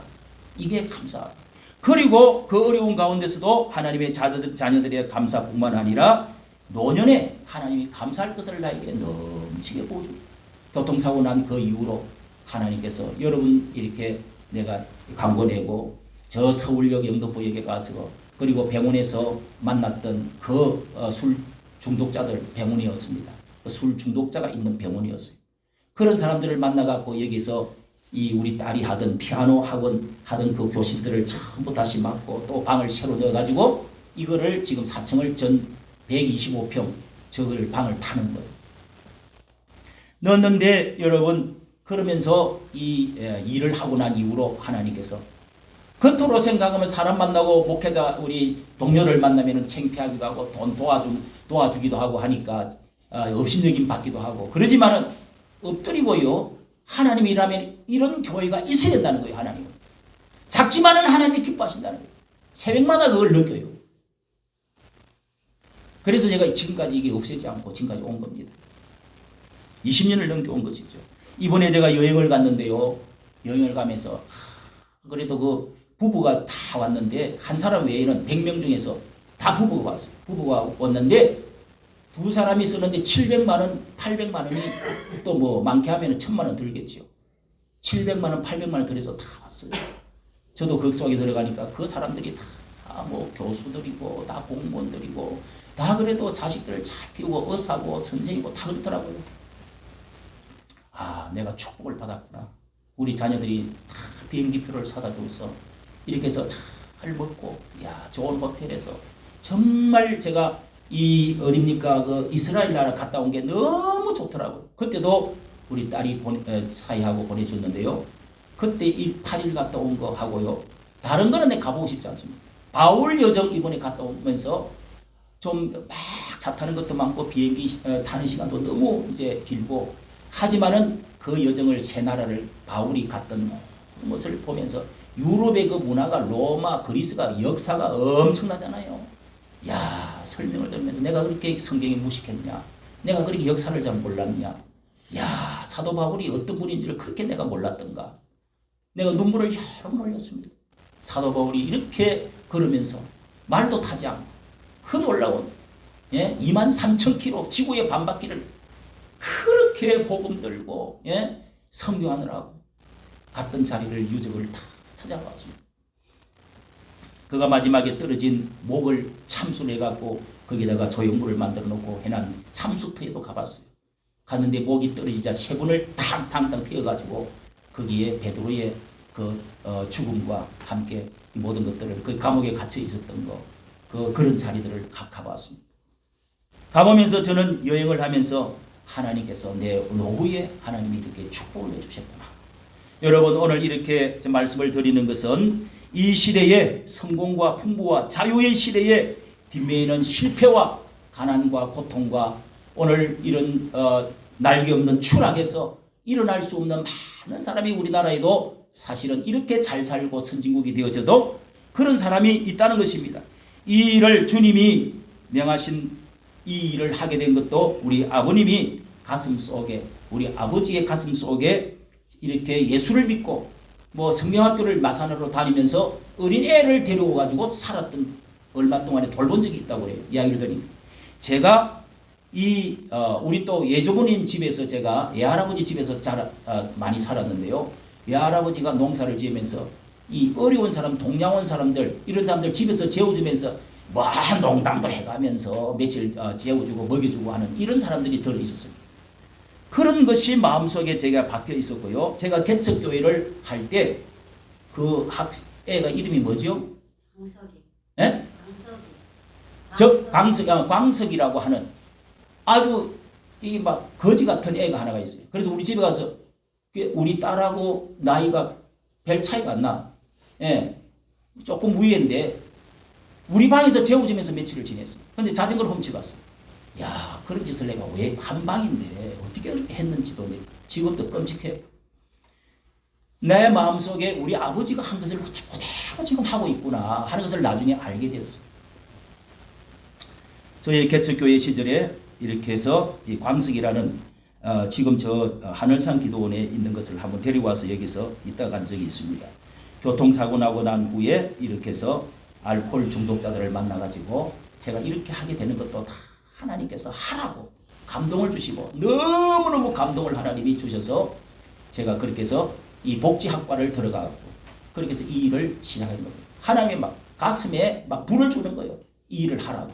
A: 이게 감사하다. 그리고 그 어려운 가운데서도 하나님의 자녀들의 감사뿐만 아니라 노년에 하나님이 감사할 것을 나에게 넘치게 보여줍니다. 교통사고 난 그 이후로 하나님께서 여러분 이렇게 내가 광고 내고 저 서울역 영등포역에 가서 그리고 병원에서 만났던 그 술 중독자들 병원이었습니다. 그 술 중독자가 있는 병원이었어요. 그런 사람들을 만나갖고 여기서 우리 딸이 하던 피아노 학원 하던 그 교실들을 전부 다시 막고 또 방을 새로 넣어가지고 이거를 지금 4층을 전 125평 저걸 방을 타는 거예요. 넣었는데 여러분 그러면서 이 일을 하고 난 이후로 하나님께서 겉으로 생각하면 사람 만나고 목회자 우리 동료를 만나면 창피하기도 하고 돈 도와주기도 하고 하니까 업신여김 받기도 하고 그러지만은 엎드리고요. 하나님이라면 이런 교회가 있어야 된다는 거예요. 하나님은. 작지만은 하나님이 기뻐하신다는 거예요. 새벽마다 그걸 느껴요. 그래서 제가 지금까지 이게 없애지 않고 지금까지 온 겁니다. 20년을 넘겨온 것이죠. 이번에 제가 여행을 갔는데요. 여행을 가면서 그래도 그 부부가 다 왔는데 한 사람 외에는 100명 중에서 다 부부가 왔어요. 부부가 왔는데 두 사람이 쓰는데 700만 원, 800만 원이 또 많게 하면 1000만 원 들겠지요. 700만 원, 800만 원 들여서 다 왔어요. 저도 그 속에 들어가니까 그 사람들이 다 교수들이고 다 공무원들이고 다 그래도 자식들을 잘 키우고 의사고 선생이고 다 그렇더라고요. 내가 축복을 받았구나. 우리 자녀들이 다 비행기표를 사다 줘서 이렇게 해서 잘 먹고 좋은 호텔에서 정말 제가 어딥니까 그 이스라엘 나라 갔다 온 게 너무 좋더라고요. 그때도 우리 딸이 사이하고 보내줬는데요. 그때 8일 갔다 온 거 하고요. 다른 거는 내가 가보고 싶지 않습니다. 바울 여정 이번에 갔다 오면서 좀 막 차 타는 것도 많고 비행기 타는 시간도 너무 이제 길고 하지만은 그 여정을 세 나라를 바울이 갔던 것을 보면서 유럽의 그 문화가 로마, 그리스가 역사가 엄청나잖아요. 설명을 들으면서 내가 그렇게 성경이 무식했냐? 내가 그렇게 역사를 잘 몰랐냐? 사도 바울이 어떤 분인지를 그렇게 내가 몰랐던가? 내가 눈물을 여러 번 흘렸습니다. 사도 바울이 이렇게 걸으면서 말도 타지 않고 그 놀라운 23,000km 지구의 반바퀴를 그렇게 복음 들고 선교하느라고 갔던 자리를 유적을 다 찾아갔습니다. 그가 마지막에 떨어진 목을 참수를 해갖고 거기다가 조형물을 만들어 놓고 해난 참수터에도 가봤어요. 갔는데 목이 떨어지자 세 분을 탕탕탕 태워가지고 거기에 베드로의 죽음과 함께 모든 것들을 그 감옥에 갇혀 있었던 그런 자리들을 가봤습니다. 가보면서 저는 여행을 하면서 하나님께서 내 노후에 하나님이 이렇게 축복을 해주셨구나. 여러분 오늘 이렇게 말씀을 드리는 것은 이 시대의 성공과 풍부와 자유의 시대에 뒷면에는 실패와 가난과 고통과 오늘 이런 날개 없는 추락에서 일어날 수 없는 많은 사람이 우리나라에도 사실은 이렇게 잘 살고 선진국이 되어져도 그런 사람이 있다는 것입니다. 이 일을 주님이 명하신 이 일을 하게 된 것도 우리 아버님이 가슴속에 우리 아버지의 가슴속에 이렇게 예수를 믿고 성경학교를 마산으로 다니면서 어린애를 데려오 가지고 살았던 얼마 동안에 돌본 적이 있다고 해요. 이야기를 들으니까 제가 우리 또 예조부님 집에서 제가 예할아버지 집에서 많이 살았는데요. 예할아버지가 농사를 지으면서 이 어려운 사람, 동양원 사람들 이런 사람들 집에서 재워주면서 농담도 해가면서 며칠 재워주고 먹여주고 하는 이런 사람들이 들어있었어요. 그런 것이 마음속에 제가 박혀 있었고요. 제가 개척교회를 할 때 그 애가 이름이 뭐죠?
B: 광석이.
A: 예? 광석이라고 하는 아주 거지 같은 애가 하나가 있어요. 그래서 우리 집에 가서 우리 딸하고 나이가 별 차이가 안 나. 조금 위인데 우리 방에서 재워주면서 며칠을 지냈어요. 그런데 자전거를 훔쳐갔어. 야, 그런 짓을 내가 왜 한 방인데 어떻게 그렇게 했는지도 지금도 끔찍해요. 내 마음속에 우리 아버지가 한 것을 그대로 지금 하고 있구나 하는 것을 나중에 알게 되었어요. 저희 개척교회 시절에 이렇게 해서 이 광석이라는 지금 저 하늘산 기도원에 있는 것을 한번 데려와서 여기서 있다 간 적이 있습니다. 교통사고 나고 난 후에 이렇게 해서 알코올 중독자들을 만나가지고 제가 이렇게 하게 되는 것도 다 하나님께서 하라고 감동을 주시고 너무너무 감동을 하나님이 주셔서 제가 그렇게 해서 이 복지학과를 들어가고 그렇게 해서 이 일을 시작한 거예요. 하나님이 가슴에 불을 주는 거예요. 이 일을 하라고.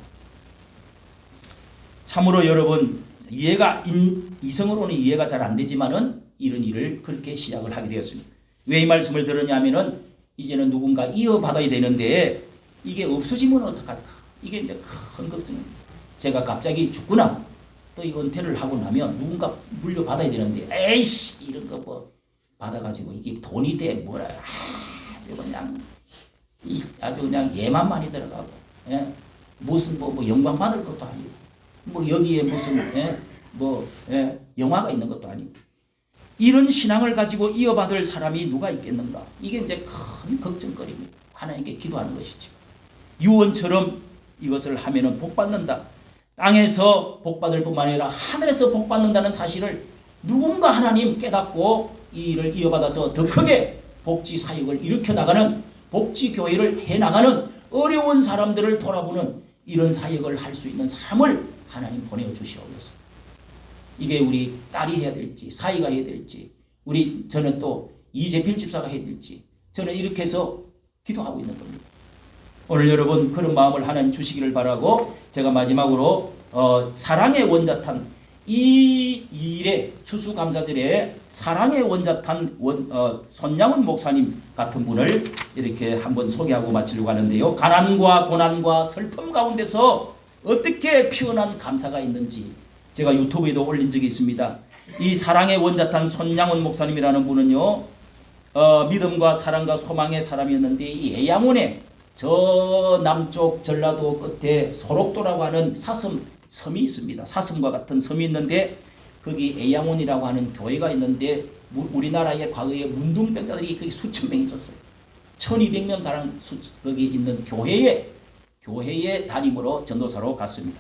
A: 참으로 여러분 이성으로는 이해가 잘 안 되지만은 이런 일을 그렇게 시작을 하게 되었습니다. 왜 이 말씀을 들었냐면은 이제는 누군가 이어받아야 되는데 이게 없어지면 어떡할까? 이게 이제 큰 걱정입니다. 제가 갑자기 죽거나 또 이 은퇴를 하고 나면 누군가 물려받아야 되는데 에이씨 이런 거 받아가지고 이게 돈이 돼 뭐라 아주 그냥 예만 많이 들어가고 무슨 영광 받을 것도 아니고 여기에 무슨 영화가 있는 것도 아니고 이런 신앙을 가지고 이어받을 사람이 누가 있겠는가? 이게 이제 큰 걱정거리입니다. 하나님께 기도하는 것이죠. 유언처럼 이것을 하면은 복 받는다. 땅에서 복 받을 뿐만 아니라 하늘에서 복 받는다는 사실을 누군가 하나님 깨닫고 이 일을 이어받아서 더 크게 복지 사역을 일으켜 나가는 복지 교회를 해 나가는 어려운 사람들을 돌아보는 이런 사역을 할 수 있는 사람을 하나님 보내어 주시옵소서. 이게 우리 딸이 해야 될지 사이가 해야 될지 저는 또 이재필 집사가 해야 될지 저는 이렇게 해서 기도하고 있는 겁니다. 오늘 여러분 그런 마음을 하나님 주시기를 바라고 제가 마지막으로 사랑의 원자탄 이 일에 추수감사절에 사랑의 원자탄 손양훈 목사님 같은 분을 이렇게 한번 소개하고 마치려고 하는데요. 가난과 고난과 슬픔 가운데서 어떻게 피어난 감사가 있는지 제가 유튜브에도 올린 적이 있습니다. 이 사랑의 원자탄 손양훈 목사님이라는 분은요. 믿음과 사랑과 소망의 사람이었는데 이 애양원에 저 남쪽 전라도 끝에 소록도라고 하는 섬이 있습니다. 사슴과 같은 섬이 있는데 거기 애양원이라고 하는 교회가 있는데 우리나라의 과거에 문둥병자들이 거기 수천 명 있었어요. 1200명 가량 거기 있는 교회의 담임으로 전도사로 갔습니다.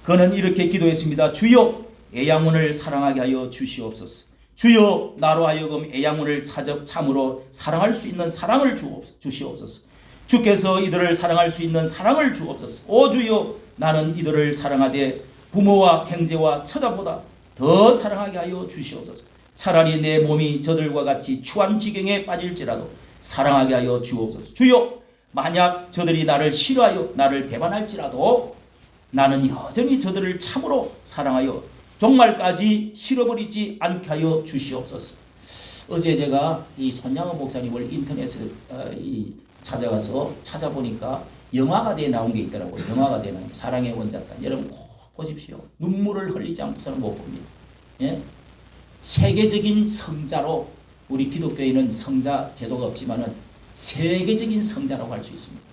A: 그는 이렇게 기도했습니다. 주여 애양원을 사랑하게 하여 주시옵소서. 주여 나로 하여금 애양원을 참으로 사랑할 수 있는 사랑을 주시옵소서. 주께서 이들을 사랑할 수 있는 사랑을 주옵소서. 오 주여 나는 이들을 사랑하되 부모와 형제와 처자보다 더 사랑하게 하여 주시옵소서. 차라리 내 몸이 저들과 같이 추한 지경에 빠질지라도 사랑하게 하여 주옵소서. 주여, 만약 저들이 나를 싫어하여 나를 배반할지라도 나는 여전히 저들을 참으로 사랑하여 종말까지 싫어버리지 않게 하여 주시옵소서. 어제 제가 이 손양원 목사님을 인터넷에 찾아가서 찾아보니까 영화가대에 나온 게 있더라고요. 영화가대에 나온 게 사랑의 원자탄. 여러분 꼭 보십시오. 눈물을 흘리지 않고서는 못 봅니다. 예? 세계적인 성자로, 우리 기독교에는 성자 제도가 없지만은 세계적인 성자라고 할 수 있습니다.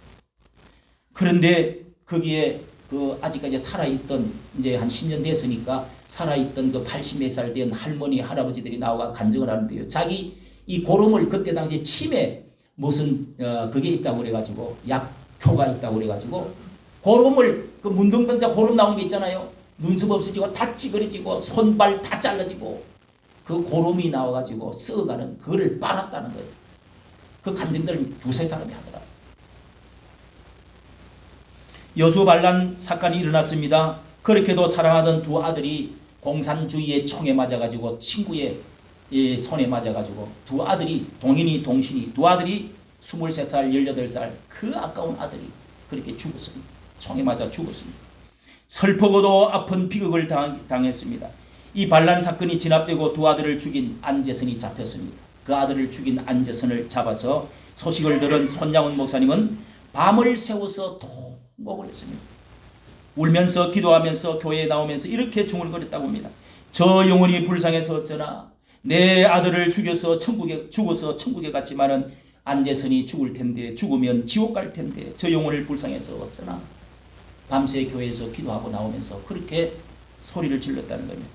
A: 그런데 거기에 그 아직까지 살아있던, 이제 한 10년 됐으니까 살아있던 그 80몇 살 된 할머니 할아버지들이 나와가 간증을 하는데요. 자기 이 고름을 그때 당시에 침에 무슨 그게 있다고 그래가지고 약효가 있다고 그래가지고 고름을, 그 문둥병자 고름 나온 게 있잖아요. 눈썹 없어지고 다 찌그러지고 손발 다 잘라지고 그 고름이 나와가지고 썩어가는 그거를 빨았다는 거예요. 그 간증들 두세 사람이 하더라. 여수반란 사건이 일어났습니다. 그렇게도 사랑하던 두 아들이 공산주의의 총에 맞아가지고 친구의 손에 맞아가지고 두 아들이 동신이 두 아들이 23살 18살 그 아까운 아들이 그렇게 죽었습니다. 총에 맞아 죽었습니다. 슬프고도 아픈 비극을 당했습니다. 이 반란 사건이 진압되고 두 아들을 죽인 안재선이 잡혔습니다. 그 아들을 죽인 안재선을 잡아서 소식을 들은 손양원 목사님은 밤을 새워서 통곡을 했습니다. 울면서 기도하면서 교회에 나오면서 이렇게 중얼거렸다고 합니다. 저 영혼이 불쌍해서 어쩌나, 내 아들을 죽어서 천국에 갔지만은 안재선이 죽을 텐데, 죽으면 지옥 갈 텐데 저 영혼을 불쌍해서 어쩌나. 밤새 교회에서 기도하고 나오면서 그렇게 소리를 질렀다는 겁니다.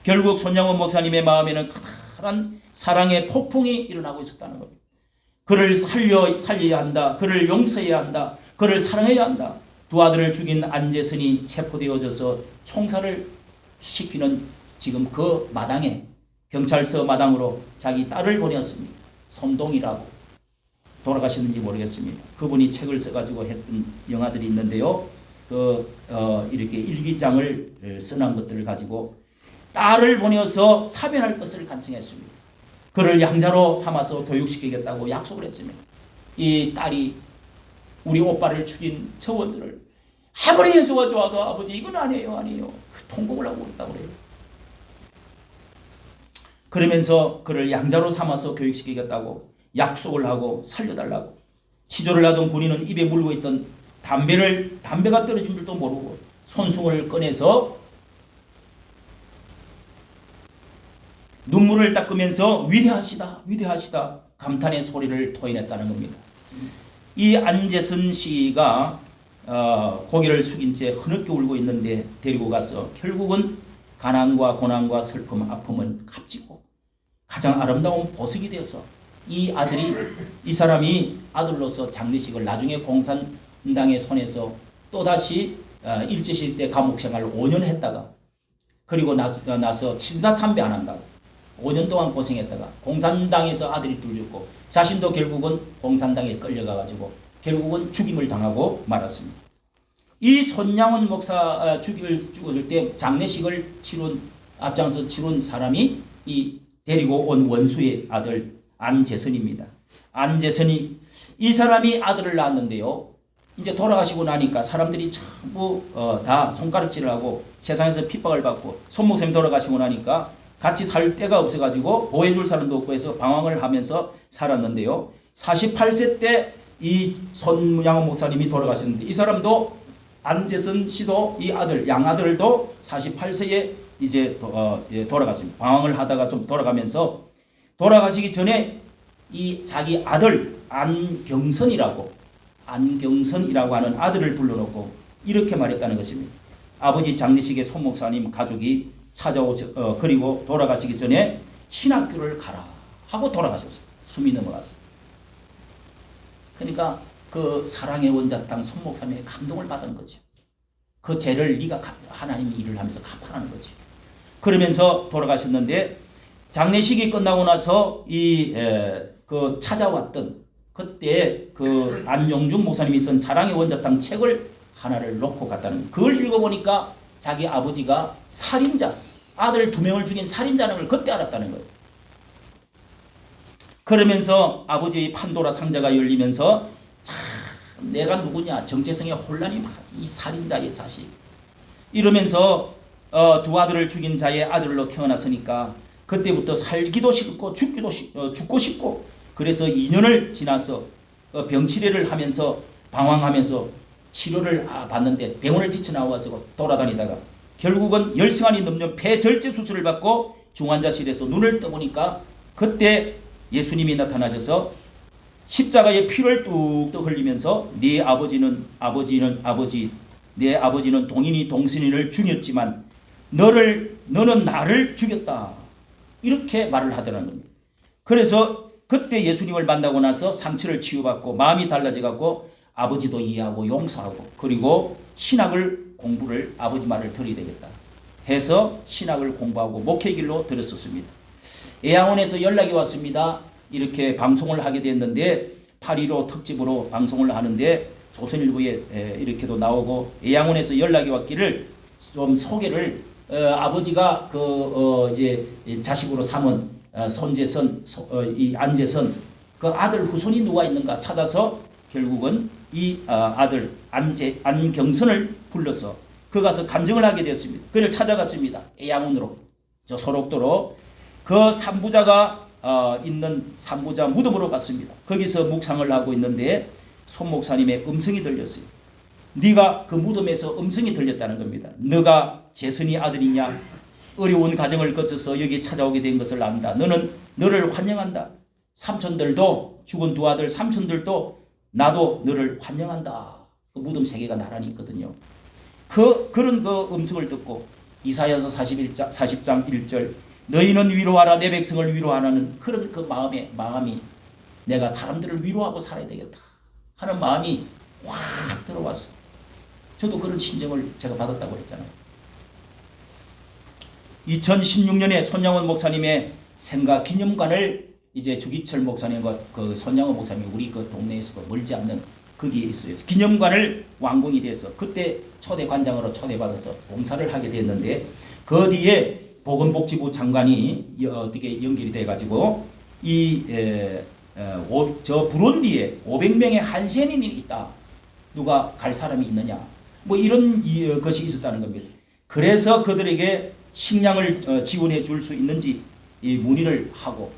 A: 결국 손양원 목사님의 마음에는 커다란 사랑의 폭풍이 일어나고 있었다는 겁니다. 그를 살려야 한다. 그를 용서해야 한다. 그를 사랑해야 한다. 두 아들을 죽인 안재선이 체포되어져서 총살을 시키는 지금 그 마당에, 경찰서 마당으로 자기 딸을 보냈습니다. 손동이라고. 돌아가셨는지 모르겠습니다. 그분이 책을 써가지고 했던 영화들이 있는데요. 이렇게 일기장을 써놓은 것들을 가지고 딸을 보내서 사변할 것을 간청했습니다. 그를 양자로 삼아서 교육시키겠다고 약속을 했습니다. 이 딸이 우리 오빠를 죽인 저 원수를 아무리 예수가 좋아도 아버지 이건 아니에요. 그 통곡을 하고 있다고 그래요. 그러면서 그를 양자로 삼아서 교육시키겠다고 약속을 하고 살려달라고 치조를 하던 군인은 입에 물고 있던 담배가 떨어진 줄도 모르고 손수건을 꺼내서 눈물을 닦으면서 위대하시다 감탄의 소리를 토해냈다는 겁니다. 이 안재선 씨가 고개를 숙인 채 흐느껴 울고 있는데 데리고 가서 결국은 가난과 고난과 슬픔, 아픔은 값지고 가장 아름다운 보석이 되어서 이 사람이 아들로서 장례식을 나중에 공산당의 손에서 또다시 일제시대 때 감옥생활 5년 했다가 그리고 나서 신사참배 안 한다고 5년 동안 고생했다가 공산당에서 아들이 둘 죽고 자신도 결국은 공산당에 끌려가가지고 결국은 죽임을 당하고 말았습니다. 이 손양원 목사 죽을 때 장례식을 앞장서 치룬 사람이 이 데리고 온 원수의 아들 안재선입니다. 안재선이 이 사람이 아들을 낳았는데요. 이제 돌아가시고 나니까 사람들이 전부 다 손가락질을 하고 세상에서 핍박을 받고 손 목사님 돌아가시고 나니까 같이 살 데가 없어가지고 보호해줄 사람도 없고 해서 방황을 하면서 살았는데요. 48세 때 이 손양원 목사님이 돌아가셨는데 이 사람도 안재선 씨도 이 아들 양아들도 48세에 이제 돌아갔습니다. 방황을 하다가 좀 돌아가면서 돌아가시기 전에 이 자기 아들 안경선이라고 하는 아들을 불러놓고 이렇게 말했다는 것입니다. 아버지 장례식에 손 목사님 가족이 그리고 돌아가시기 전에 신학교를 가라 하고 돌아가셨어요. 숨이 넘어갔어요. 그러니까 그 사랑의 원자탕 손 목사님의 감동을 받은 거죠. 그 죄를 네가 하나님이 일을 하면서 갚아라는 거죠. 그러면서 돌아가셨는데 장례식이 끝나고 나서 그 찾아왔던 그때 그 안용준 목사님이 쓴 사랑의 원자탕 책을 하나를 놓고 갔다는 거예요. 그걸 읽어보니까 자기 아버지가 살인자, 아들 2명을 죽인 살인자라는 걸 그때 알았다는 거예요. 그러면서 아버지의 판도라 상자가 열리면서 참 내가 누구냐, 정체성의 혼란이 막 이 살인자의 자식 이러면서 두 아들을 죽인 자의 아들로 태어났으니까 그때부터 살기도 싫고 죽고 싶고 그래서 2년을 지나서 병치레를 하면서 방황하면서 치료를 받는데 병원을 뛰쳐나와서 돌아다니다가 결국은 열승환이 넘는 폐절제 수술을 받고 중환자실에서 눈을 떠보니까 그때 예수님이 나타나셔서 십자가에 피를 뚝뚝 흘리면서 네 아버지는 내 아버지는 동인이 동신인을 죽였지만 너는 나를 죽였다. 이렇게 말을 하더라는 겁니다. 그래서 그때 예수님을 만나고 나서 상처를 치유받고 마음이 달라져 갖고 아버지도 이해하고 용서하고 그리고 신학을 공부를 아버지 말을 들어야 되겠다 해서 신학을 공부하고 목회 길로 들었었습니다. 애양원에서 연락이 왔습니다. 이렇게 방송을 하게 됐는데 8.15 특집으로 방송을 하는데 조선일보에 이렇게도 나오고 애양원에서 연락이 왔기를 좀 소개를 아버지가 이제 자식으로 삼은 손재선 이 안재선 그 아들 후손이 누가 있는가 찾아서 결국은 이 아들 안경선을 불러서 그 가서 간증을 하게 되었습니다. 그를 찾아갔습니다. 애양원으로 저 소록도로 그 산부자가 있는 산부자 무덤으로 갔습니다. 거기서 묵상을 하고 있는데 손 목사님의 음성이 들렸어요. 네가 그 무덤에서 음성이 들렸다는 겁니다. 너가 재선이 아들이냐? 어려운 과정을 거쳐서 여기 찾아오게 된 것을 안다. 너를 환영한다. 삼촌들도 죽은 두 아들 삼촌들도 나도 너를 환영한다. 그 무덤 세계가 나란히 있거든요. 그런 그 음성을 듣고 이사야서 40장 1절 너희는 위로하라 내 백성을 위로하라는 그런 그 마음이 내가 사람들을 위로하고 살아야 되겠다 하는 마음이 확 들어왔어. 저도 그런 심정을 제가 받았다고 했잖아요. 2016년에 손양원 목사님의 생가 기념관을 이제 주기철 목사님과 그 손양원 목사님이 우리 그 동네에서 멀지 않는 거기에 있어요. 기념관을 완공이 돼서 그때 초대 관장으로 초대받아서 봉사를 하게 됐는데 그 뒤에 보건복지부 장관이 어떻게 연결이 돼가지고 저 부룬디에 500명의 한센인이 있다. 누가 갈 사람이 있느냐. 뭐 이런 것이 있었다는 겁니다. 그래서 그들에게 식량을 지원해 줄 수 있는지 문의를 하고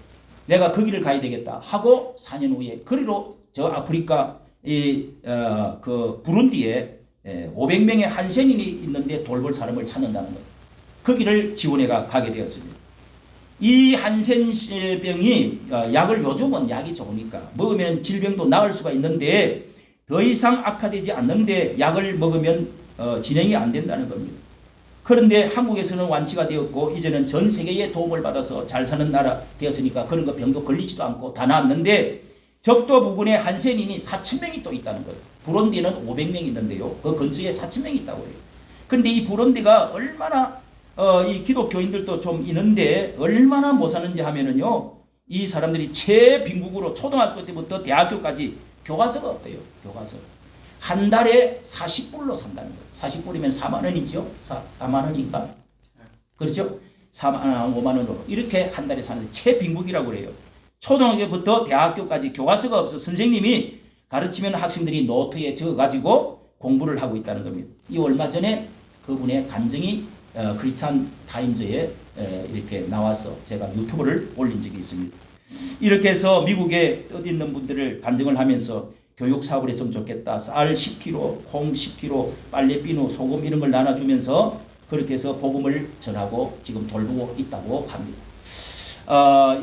A: 내가 거기를 가야 되겠다 하고 4년 후에 그리로 저 아프리카 그 부룬디에 500명의 한센인이 있는데 돌볼 사람을 찾는다는 거예요. 거기를 지원해 가게 되었습니다. 이 한센병이 약을 요즘은 약이 좋으니까 먹으면 질병도 나을 수가 있는데 더 이상 악화되지 않는데 약을 먹으면 진행이 안 된다는 겁니다. 그런데 한국에서는 완치가 되었고 이제는 전 세계의 도움을 받아서 잘 사는 나라 되었으니까 그런 거 병도 걸리지도 않고 다 나았는데 적도 부근에 한센인이 4,000명이 또 있다는 거예요. 부룬디는 500명이 있는데요. 그 근처에 4,000명이 있다고 해요. 그런데 이 부룬디가 얼마나 이 기독교인들도 좀 있는데 얼마나 못 사는지 하면은요. 이 사람들이 최빈국으로 초등학교 때부터 대학교까지 교과서가 없대요. 교과서. 한 달에 40불로 산다는 거예요. 40불이면 4만 원이죠. 4만 원인가? 그렇죠? 5만 원으로. 이렇게 한 달에 사는데 최빈국이라고 그래요. 초등학교부터 대학교까지 교과서가 없어 선생님이 가르치면 학생들이 노트에 적어가지고 공부를 하고 있다는 겁니다. 이 얼마 전에 그분의 간증이 크리스찬 타임즈에 이렇게 나와서 제가 유튜브를 올린 적이 있습니다. 이렇게 해서 미국에 뜻있는 분들을 간증을 하면서 교육 사업을 했으면 좋겠다. 쌀 10kg, 콩 10kg, 빨래 비누, 소금 이런 걸 나눠주면서 그렇게 해서 복음을 전하고 지금 돌보고 있다고 합니다.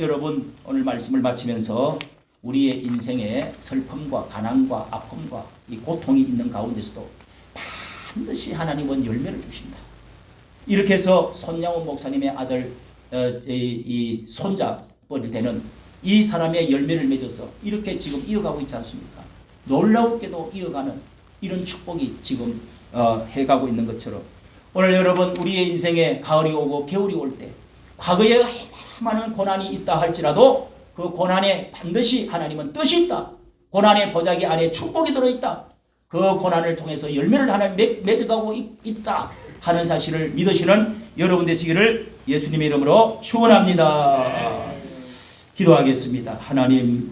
A: 여러분 오늘 말씀을 마치면서 우리의 인생에 슬픔과 가난과 아픔과 이 고통이 있는 가운데서도 반드시 하나님은 열매를 주신다. 이렇게 해서 손양원 목사님의 아들 이 손자뻘이 되는 이 사람의 열매를 맺어서 이렇게 지금 이어가고 있지 않습니까? 놀라웠게도 이어가는 이런 축복이 지금 해가고 있는 것처럼 오늘 여러분 우리의 인생에 가을이 오고 겨울이 올 때 과거에 얼마나 많은 고난이 있다 할지라도 그 고난에 반드시 하나님은 뜻이 있다. 고난의 보자기 안에 축복이 들어있다. 그 고난을 통해서 열매를 하나님 맺어가고 있다 하는 사실을 믿으시는 여러분 되시기를 예수님의 이름으로 축원합니다. 기도하겠습니다. 하나님,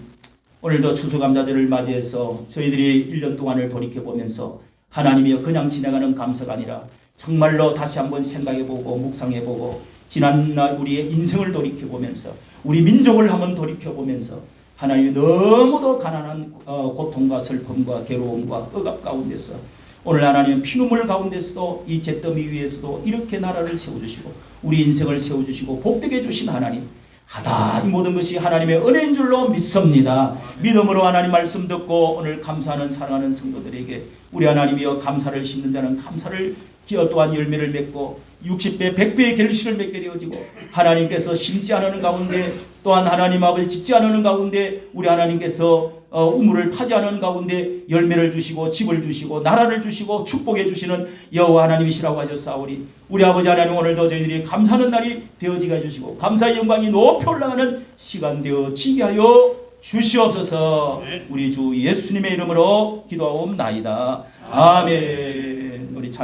A: 오늘도 추수감사절을 맞이해서 저희들이 1년 동안을 돌이켜보면서 하나님이여 그냥 지나가는 감사가 아니라 정말로 다시 한번 생각해보고 묵상해보고 지난 우리의 인생을 돌이켜보면서 우리 민족을 한번 돌이켜보면서 하나님이 너무도 가난한 고통과 슬픔과 괴로움과 억압 가운데서 오늘 하나님 피눈물 가운데서도 이 잿더미 위에서도 이렇게 나라를 세워주시고 우리 인생을 세워주시고 복되게 해주신 하나님, 하다 이 모든 것이 하나님의 은혜인 줄로 믿습니다. 믿음으로 하나님 말씀 듣고 오늘 감사하는 사랑하는 성도들에게 우리 하나님이여 감사를 심는 자는 감사를 기어 또한 열매를 맺고 60배 100배의 결실을 맺게 되어지고 하나님께서 심지 않는 가운데 또한 하나님 아버지 짓지 않는 가운데 우리 하나님께서 우물을 파지 않는 가운데 열매를 주시고 집을 주시고 나라를 주시고 축복해 주시는 여호와 하나님이시라고 하셨사오니 우리 아버지 하나님 오늘도 저희들이 감사하는 날이 되어지게 해주시고 감사의 영광이 높이 올라가는 시간 되어지게 하여 주시옵소서. 우리 주 예수님의 이름으로 기도하옵나이다. 아멘.